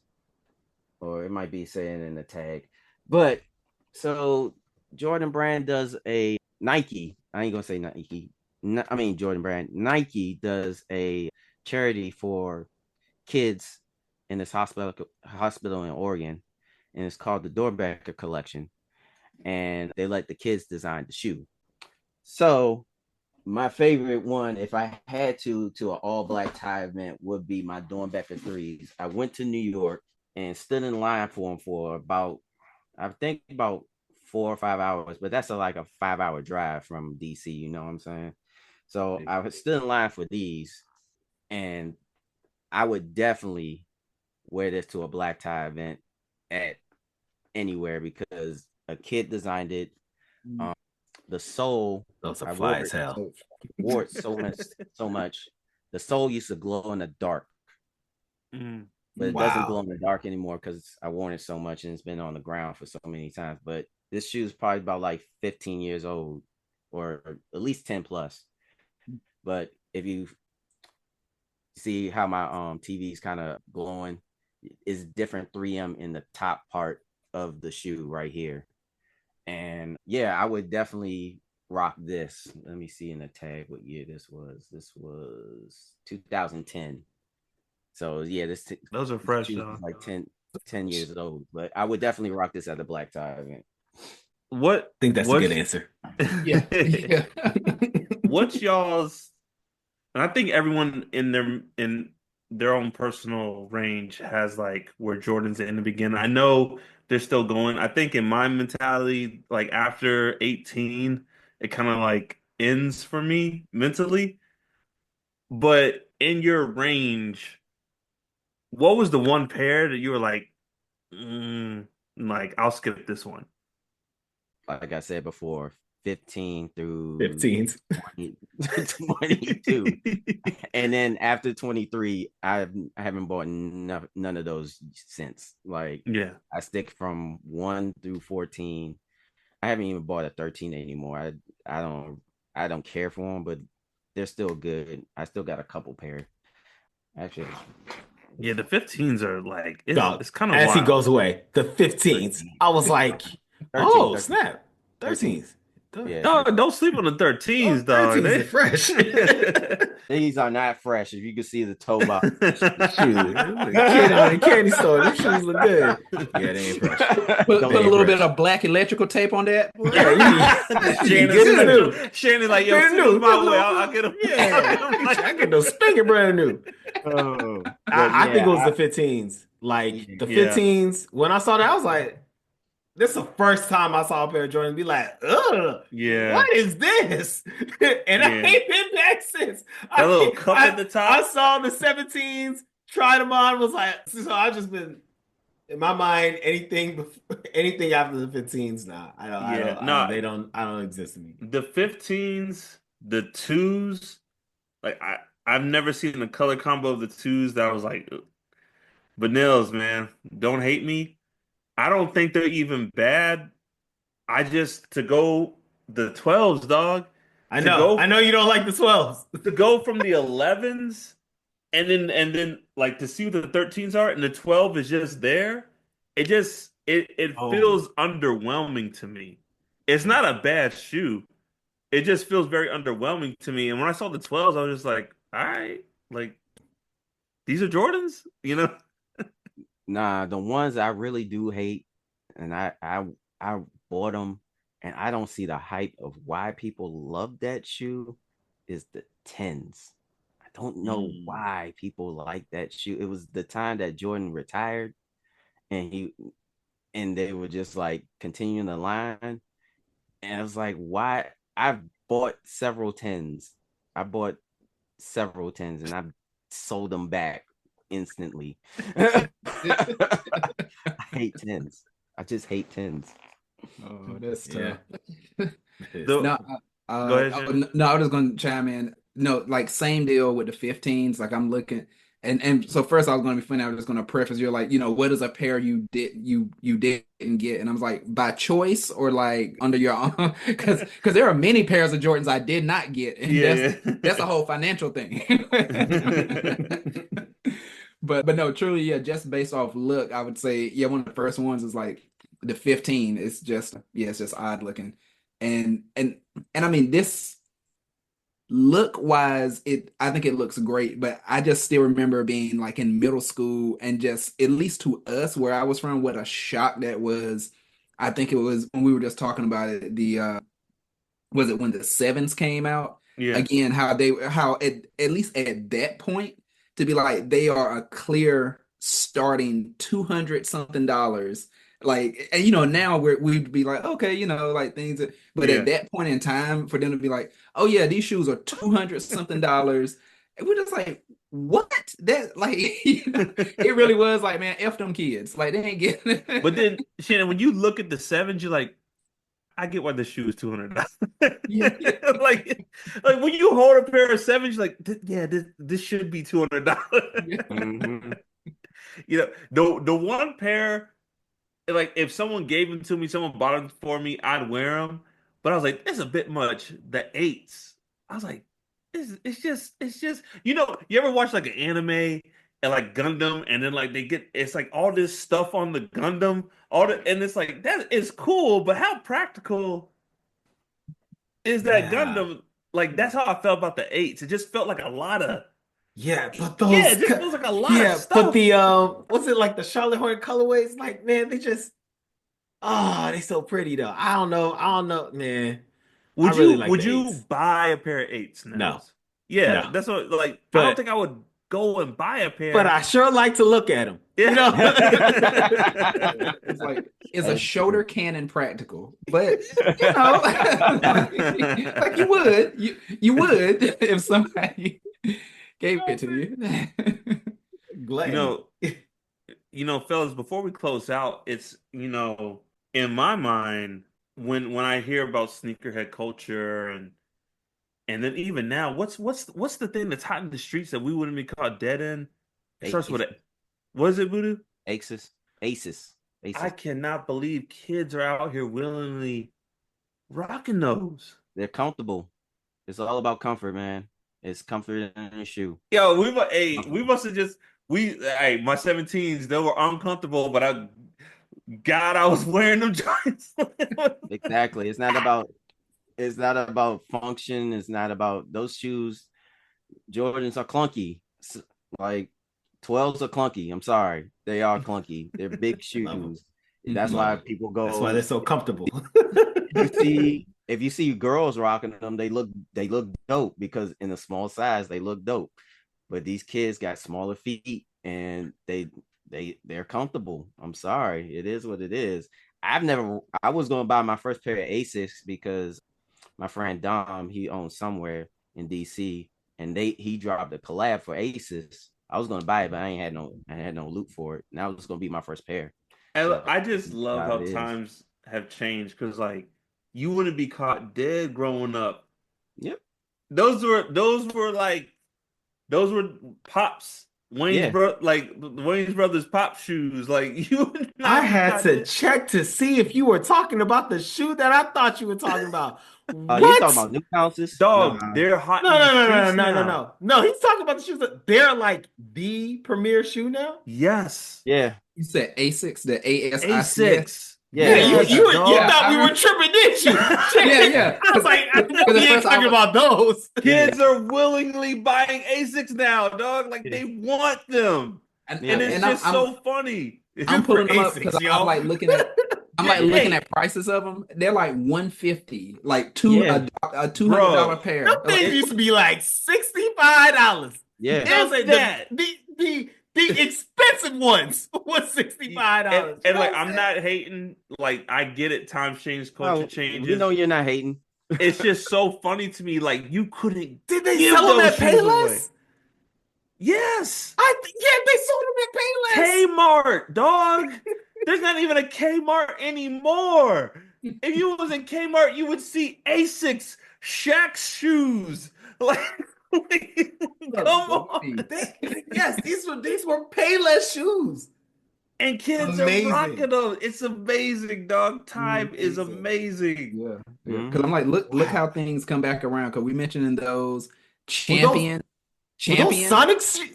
or it might be saying in the tag. But so Jordan Brand does a Nike. I ain't gonna say Nike. I mean Jordan Brand. Nike does a charity for kids in this hospital in Oregon, and it's called the Doorbacker Collection. And they let the kids design the shoe. So my favorite one, if I had to an all black tie event, would be my Dornbecker threes. I went to New York and stood in line for them for about, I think about 4 or 5 hours, but that's like a 5 hour drive from DC. You know what I'm saying? So I was stood in line for these, and I would definitely wear this to a black tie event at anywhere because a kid designed it. Um, the sole, Those are I fly wore as it, hell. wore it so much. The sole used to glow in the dark, Mm. but it doesn't glow Wow. in the dark anymore because I worn it so much and it's been on the ground for so many times. But this shoe is probably about like 15 years old, or at least 10 plus. But if you see how my TV is kind of glowing, it's different 3M in the top part of the shoe right here. And yeah, I would definitely rock this. Let me see in the tag what year this was. This was 2010. So yeah, Those are this fresh shoe though. is like 10 years old. But I would definitely rock this at the black tie event. What I think that's a good what's answer. Yeah, yeah. what's y'all's and I think everyone in their own personal range has like where Jordan's in the beginning. I know they're still going. I think in my mentality, like after 18, it kind of like ends for me mentally. But in your range, what was the one pair that you were mm, like I'll skip this one? Like I said before, 15 through 15s. 20, 22. And then after 23, I haven't bought none of those since. Like Yeah. I stick from 1 through 14. I haven't even bought a 13 anymore. I don't I don't care for them, but they're still good. I still got a couple pair. Actually, Yeah, the 15s are like it's Dog, it's kind of as he wild. goes away, the 15s. 13, I was like, 13, oh, 13, snap. 13. 13s. Yeah, Dog, 13. don't sleep on the Oh, 13s, dog. 13s are fresh. These are not fresh. If you can see the toe box. Shoot, the kid in the candy store. Them shoes look good. Yeah, they ain't fresh. Put Don't They put a ain't little worry. bit fresh. of black electrical tape on that. Yeah, you need, you need to Shannon, get this new. Shannon's like, yo, Brand send them new. Get a my way. I'll little, get them. I'll yeah. get them I like get those spanking brand new. Oh, but I think it was yeah, the 15s. Like the yeah, 15s, when I saw that, I was like, this is the first time I saw a pair of Jordans be like, ugh, yeah, what is this? And I yeah. ain't been back since. That little I, cup at I the I top. saw the 17s, tried them on, was like, so I just been in my mind, anything before, anything after the 15s, nah. Yeah, no, I don't exist to me. the 15s, the twos, like I've never seen a color combo of the twos that was like, ugh. But Nils, man, don't hate me. I don't think they're even bad. I just to go the 12s, dog. To I go know you don't like the 12s. to go from the 11s and then like to see what the 13s are and the 12 is just there. It Oh. feels underwhelming to me. It's not a bad shoe. It just feels very underwhelming to me. And when I saw the 12s, I was just like, all right, like these are Jordans, you know? Nah, the ones I really do hate, and I bought them, and I don't see the hype of why people love that shoe, is the tens. I don't know why people like that shoe. It was the time that Jordan retired, and they were just like continuing the line, and I was like, why? I've bought several tens. I bought several tens, and I sold them back instantly. I hate tens. I just hate tens. Oh, that's tough. Go ahead, Shannon. No, I was just gonna chime in. No, like same deal with the 15s. Like I'm looking, and so first I was gonna be funny. I was just gonna preface. You're like, what is a pair you didn't get? And I was like, by choice or like under your arm? Because there are many pairs of Jordans I did not get, and that's a whole financial thing. But no, truly, yeah, just based off look, I would say, yeah, one of the first ones is like the 15. It's just odd looking. And I mean, this look wise, I think it looks great, but I just still remember being like in middle school and just, at least to us where I was from, what a shock that was. I think it was when we were just talking about it, was it when the sevens came out? Yeah. Again, how at least at that point, to be like, they are a clear starting $200 something. Like, and now we'd be like, okay, like things but at that point in time, for them to be like, oh yeah, these shoes are $200 something, and we're just like, what? That, like, it really was like, man, F them kids. Like, they ain't getting it. But then, Shannon, when you look at the sevens, you're like, I get why this shoe is $200. Yeah. like when you hold a pair of sevens, you're like, this should be $200. Mm-hmm. The one pair, like if someone gave them to me, someone bought them for me, I'd wear them. But I was like, it's a bit much. The eights, I was like, it's just. You ever watch like an anime and like Gundam, and then like it's like all this stuff on the Gundam, and it's like that is cool, but how practical is that Gundam? Like that's how I felt about the eights. It just felt like a lot of. But those, it just feels like a lot of stuff. But the was it like the Charlotte Hornet colorways? Like, man, they just they so pretty though. I don't know, man. Would you eights. buy a pair of eights now? No. Yeah, No. that's what I don't think I would go and buy a pair. But I sure like to look at them. Yeah. It's like, is a shoulder cannon practical? But like you would if somebody gave it to you. Glad. Fellas, before we close out, it's in my mind, when I hear about sneakerhead culture and then even now, what's the thing that's hot in the streets that we wouldn't be caught dead in? It starts with it. What is it, Budoo? Aces. I cannot believe kids are out here willingly rocking those. They're comfortable. It's all about comfort, man. It's comfort in the shoe. Yo, we must have just my 17s, they were uncomfortable, but I was wearing them joints. Exactly. It's not about function. It's not about those shoes. Jordans are clunky. Like 12s are clunky. I'm sorry. They are clunky. They're big shoes. That's why people go. That's why they're so comfortable. If you see girls rocking them, they look dope because in a small size they look dope. But these kids got smaller feet and they're comfortable. I'm sorry. It is what it is. I was going to buy my first pair of Asics because my friend Dom, he owns somewhere in DC, and he dropped a collab for Asics. I was going to buy it, but I had no loot for it. And that was going to be my first pair. And I just love how times have changed, because like you wouldn't be caught dead growing up. Yep. Those were Pops. Wayne's brothers pop shoes. Like I had to check to see if you were talking about the shoe that I thought you were talking about. What? You talking about New Balances? Dog, they're hot. No. He's talking about the shoes that they're like the premier shoe now. Yes. Yeah. You said Asics, the ASICS. Asics. Yeah, you thought we were tripping, didn't you? Yeah. I was like, I know we ain't talking about those. Kids are willingly buying Asics now, dog. Like they want them, and it's just so funny. I'm pulling them up Asics, because yo. I'm like looking at prices of them. They're like $150, like a $200 pair. Those things used to be like $65. Yeah, the expensive ones was $65. And like, I'm not hating. Like, I get it. Times change, culture changes. We know you're not hating. It's just so funny to me. Like, you couldn't. Did they sell them at Payless? Yes. They sold them at Payless. Kmart, dog. There's not even a Kmart anymore. If you was in Kmart, you would see Asics, Shaq's shoes. Like, come on. Yes, these were Payless shoes. And kids are rocking them. It's amazing, dog. Time is amazing. Yeah. Because I'm like, look how things come back around. Because we mentioned in those Champion.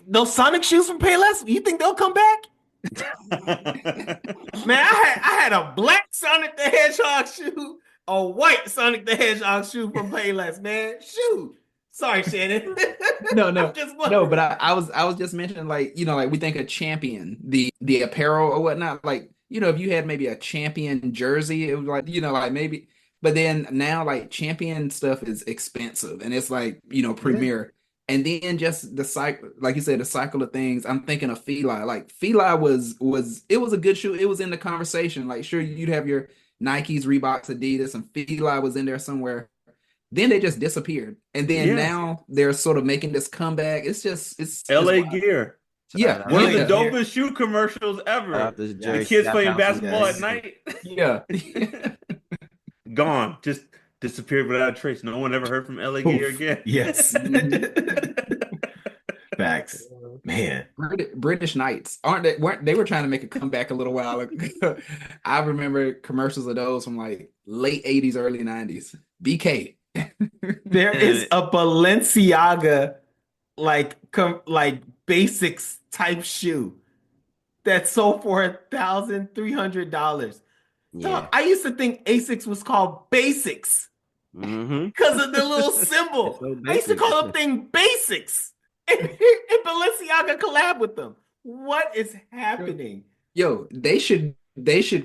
Those Sonic shoes from Payless, you think they'll come back? Man, I had a black Sonic the Hedgehog shoe, a white Sonic the Hedgehog shoe from Payless, man. Shoot. Sorry, Shannon. No, but I was just mentioning, like, you know, like we think of Champion, the apparel or whatnot. Like, you know, if you had maybe a Champion jersey, it was like, you know, like maybe, but then now like Champion stuff is expensive and it's like, you know, premier. And then just the cycle, like you said, the cycle of things. I'm thinking of Feli. Like Feli was a good shoe. It was in the conversation. Like, sure, you'd have your Nikes, Reeboks, Adidas, and Feli was in there somewhere. Then they just disappeared. And then now they're sort of making this comeback. It's LA Gear. Yeah. One of the dopest shoe commercials ever. The kids playing basketball at night. Yeah. Gone. Just disappeared without a trace. No one ever heard from LA Gear again. Yes. Facts. Man. British Knights. They were trying to make a comeback a little while ago. I remember commercials of those from like late 80s, early 90s. BK. There is a Balenciaga like basics type shoe that sold for $1,300. Yeah. I used to think Asics was called Basics because of the little symbol. I used to call them thing Basics, and Balenciaga collab with them. What is happening? Yo, they should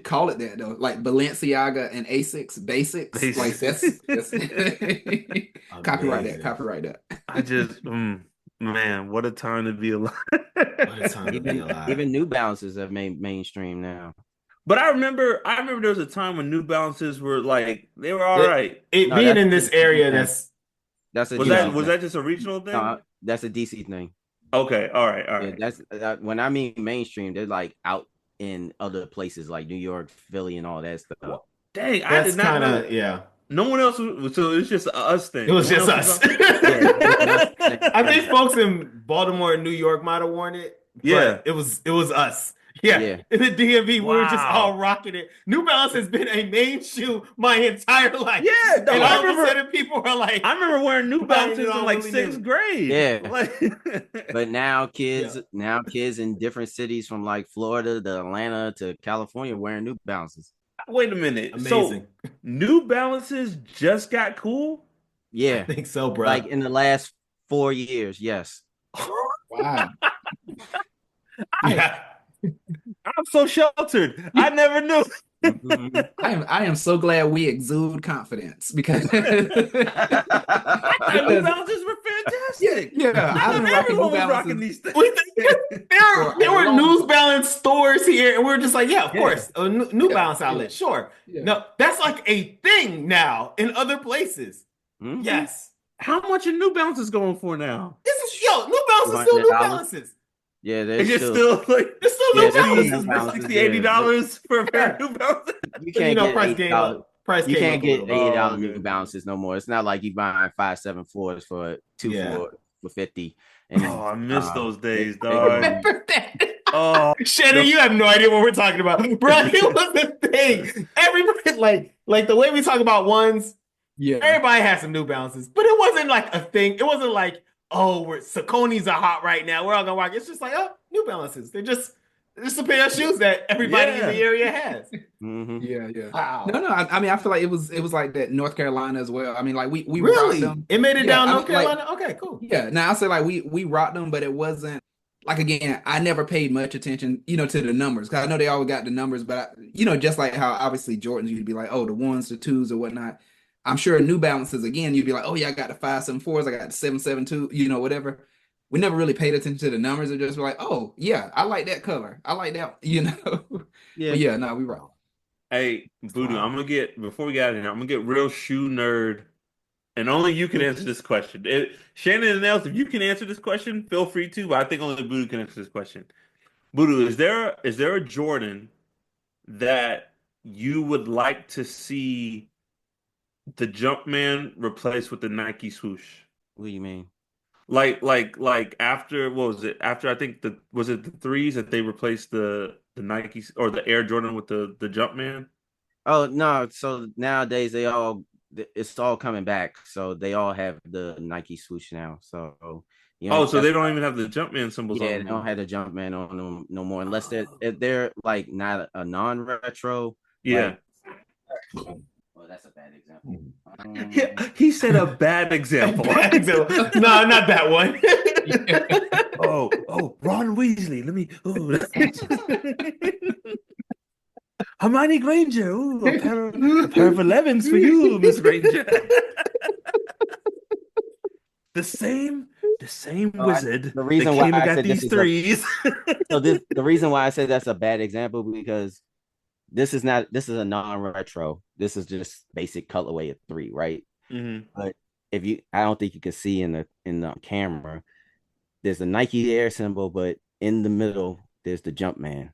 call it that though, like Balenciaga and Asics Basics. Like that's copyright that. I just man, what a time to be alive. What a time to be alive. Even New Balances have made mainstream now. But I remember there was a time when New Balances were like, they were all right. Being in this area, was that just a regional thing? That's a DC thing. Okay, all right. Yeah, that's when I mean mainstream, they're like out in other places like New York, Philly, and all that stuff. Well, dang, that's I did not know. Yeah. No one else was, so it's just us thing. It was just us. I think folks in Baltimore and New York might have worn it. Yeah, it was us. Yeah. In the DMV, we were just all rocking it. New Balance has been a main shoe my entire life. Yeah, and all of a sudden people are like, I remember wearing New Balances in like sixth grade. Yeah, but now kids in different cities from like Florida to Atlanta to California wearing New Balances. Wait a minute. Amazing. So New Balances just got cool? Yeah. I think so, bro. Like in the last 4 years, yes. Wow. Yeah. I'm so sheltered. I never knew. I am so glad we exude confidence because New Balances were fantastic. Yeah, I was rocking these things. There were New Balance stores here, and we were just like, yeah, of course, a New Balance outlet, sure. Yeah. No, that's like a thing now in other places. Mm-hmm. Yes. How much are New Balances going for now? New Balance is still New Balances. Yeah, it's still like it's still New Balances. $60, $80 for a pair of New Balances. You can't get $80. You can't get $80 New Balances no more. It's not like you buying 5.74s for for 50. And I miss those days, dog. Oh, Shannon, you have no idea what we're talking about, bro. It was the thing. Everybody like the way we talk about ones. Yeah, everybody has some New Balances, but it wasn't like a thing. It wasn't like, oh, Saucony's are hot right now. We're all gonna rock. It's just like, oh, New Balances. Just a pair of shoes that everybody in the area has. Mm-hmm. Yeah. Wow. No. I mean, I feel like it was like that in North Carolina as well. I mean, like we rocked Really? them. It made it Yeah, down I North mean, like, Carolina? Okay, cool. yeah. Now I say like we rocked them, but it wasn't like, again, I never paid much attention, to the numbers because I know they always got the numbers, but just like how obviously Jordans, you'd be like, oh, the ones, the twos, or whatnot. I'm sure New Balances again, you'd be like, oh yeah, I got the 574s, I got the 772, whatever. We never really paid attention to the numbers. It just be like, oh yeah, I like that color, I like that, Yeah. But yeah, no, we rock. Hey, Budoo, Wow. before we get out of here, I'm gonna get real shoe nerd, and only you can answer this question. Shannon and Nels, if you can answer this question, feel free to, but I think only Budoo can answer this question. Budoo, is there a Jordan that you would like to see the Jumpman replaced with the Nike swoosh? What do you mean? Like after what was it? After I think was it the threes that they replaced the Nikes or the Air Jordan with the Jumpman? Oh no! So nowadays it's all coming back. So they all have the Nike swoosh now. So Oh, so they don't even have the Jumpman symbols on yeah, they them don't anymore. have the Jumpman on them no more, unless they're like not a non-retro. Yeah. Like, well, that's a bad example. He said a bad example. No, not that one. Oh, Ron Weasley. Let me. Hermione Granger. Ooh, a pair of 11s for you, Miss Granger. The same wizard the that reason why came and I got said this these is threes. the reason why I say that's a bad example because this is a non-retro. This is just basic colorway of 3, right? hmm But I don't think you can see in the camera. There's a Nike Air symbol, but in the middle there's the Jumpman.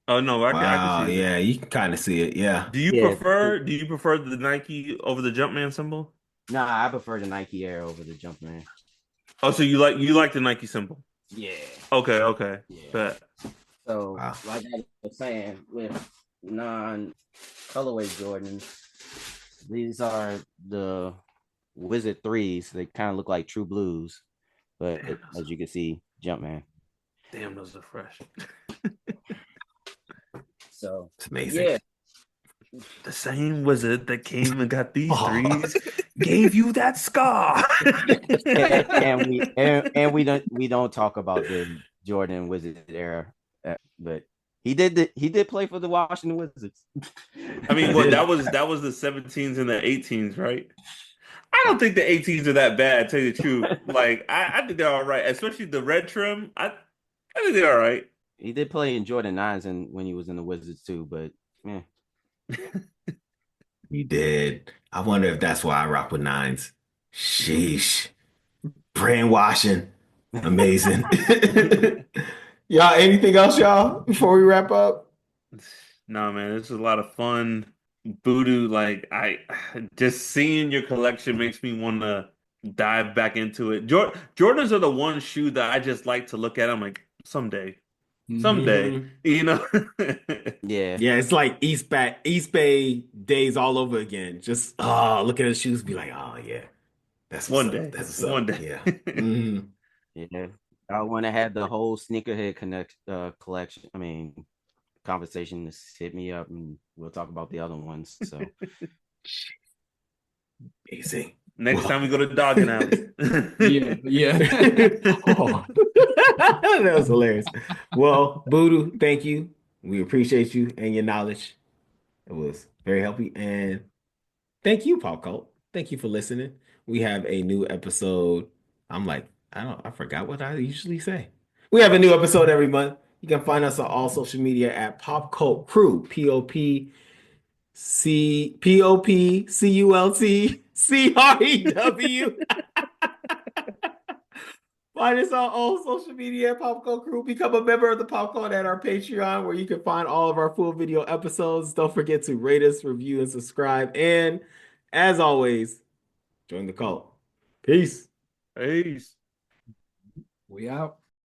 Oh no, I can Wow, see it. yeah, you can kind of see it. Yeah. Do you Yeah. prefer do you prefer the Nike over the Jumpman symbol? Nah, I prefer the Nike Air over the Jumpman. Oh, so you like the Nike symbol? Yeah. Okay. Yeah. But So, Wow. like I was saying, with non-colorway Jordans, these are the Wizard 3s. They kind of look like True Blues, but as you can see, Jumpman. damn, those are fresh. So, It's amazing. yeah. The same wizard that came and got these threes gave you that scar. and we don't talk about the Jordan Wizard era, but he did play for the Washington Wizards. I mean, that was the 17s and the 18s, right? I don't think the 18s are that bad, to tell you the truth. Like, I think they're all right, especially the red trim. I think they're all right. He did play in Jordan 9s and when he was in the Wizards too, but yeah. He did. I wonder if that's why I rock with 9s. Sheesh. Brainwashing. Amazing. Y'all, anything else, y'all, before we wrap up? No, man, this is a lot of fun. Budoo, like I just seeing your collection makes me want to dive back into it. Jordans are the one shoe that I just like to look at. I'm like, someday, Mhm. you know. Yeah. Yeah, it's like East Bay days all over again. Just look at his shoes, be like, oh yeah, that's what's One up. day, That's what's one up. day. Yeah. Mhm. Yeah. I want to have the whole sneakerhead collection. I mean, conversation. Just hit me up and we'll talk about the other ones. So Easy. Next time we go to Dogging Alley. Yeah. Oh. That was hilarious. Well, Budoo, thank you. We appreciate you and your knowledge. It was very helpful. And thank you, Pop Cult. Thank you for listening. We have a new episode. I forgot what I usually say. We have a new episode every month. You can find us on all social media at Pop Cult Crew, PopCultCrew. Find us on all social media at Pop Cult Crew. Become a member of the Pop Cult at our Patreon, where you can find all of our full video episodes. Don't forget to rate us, review, and subscribe. And as always, join the cult. Peace. Peace. We out.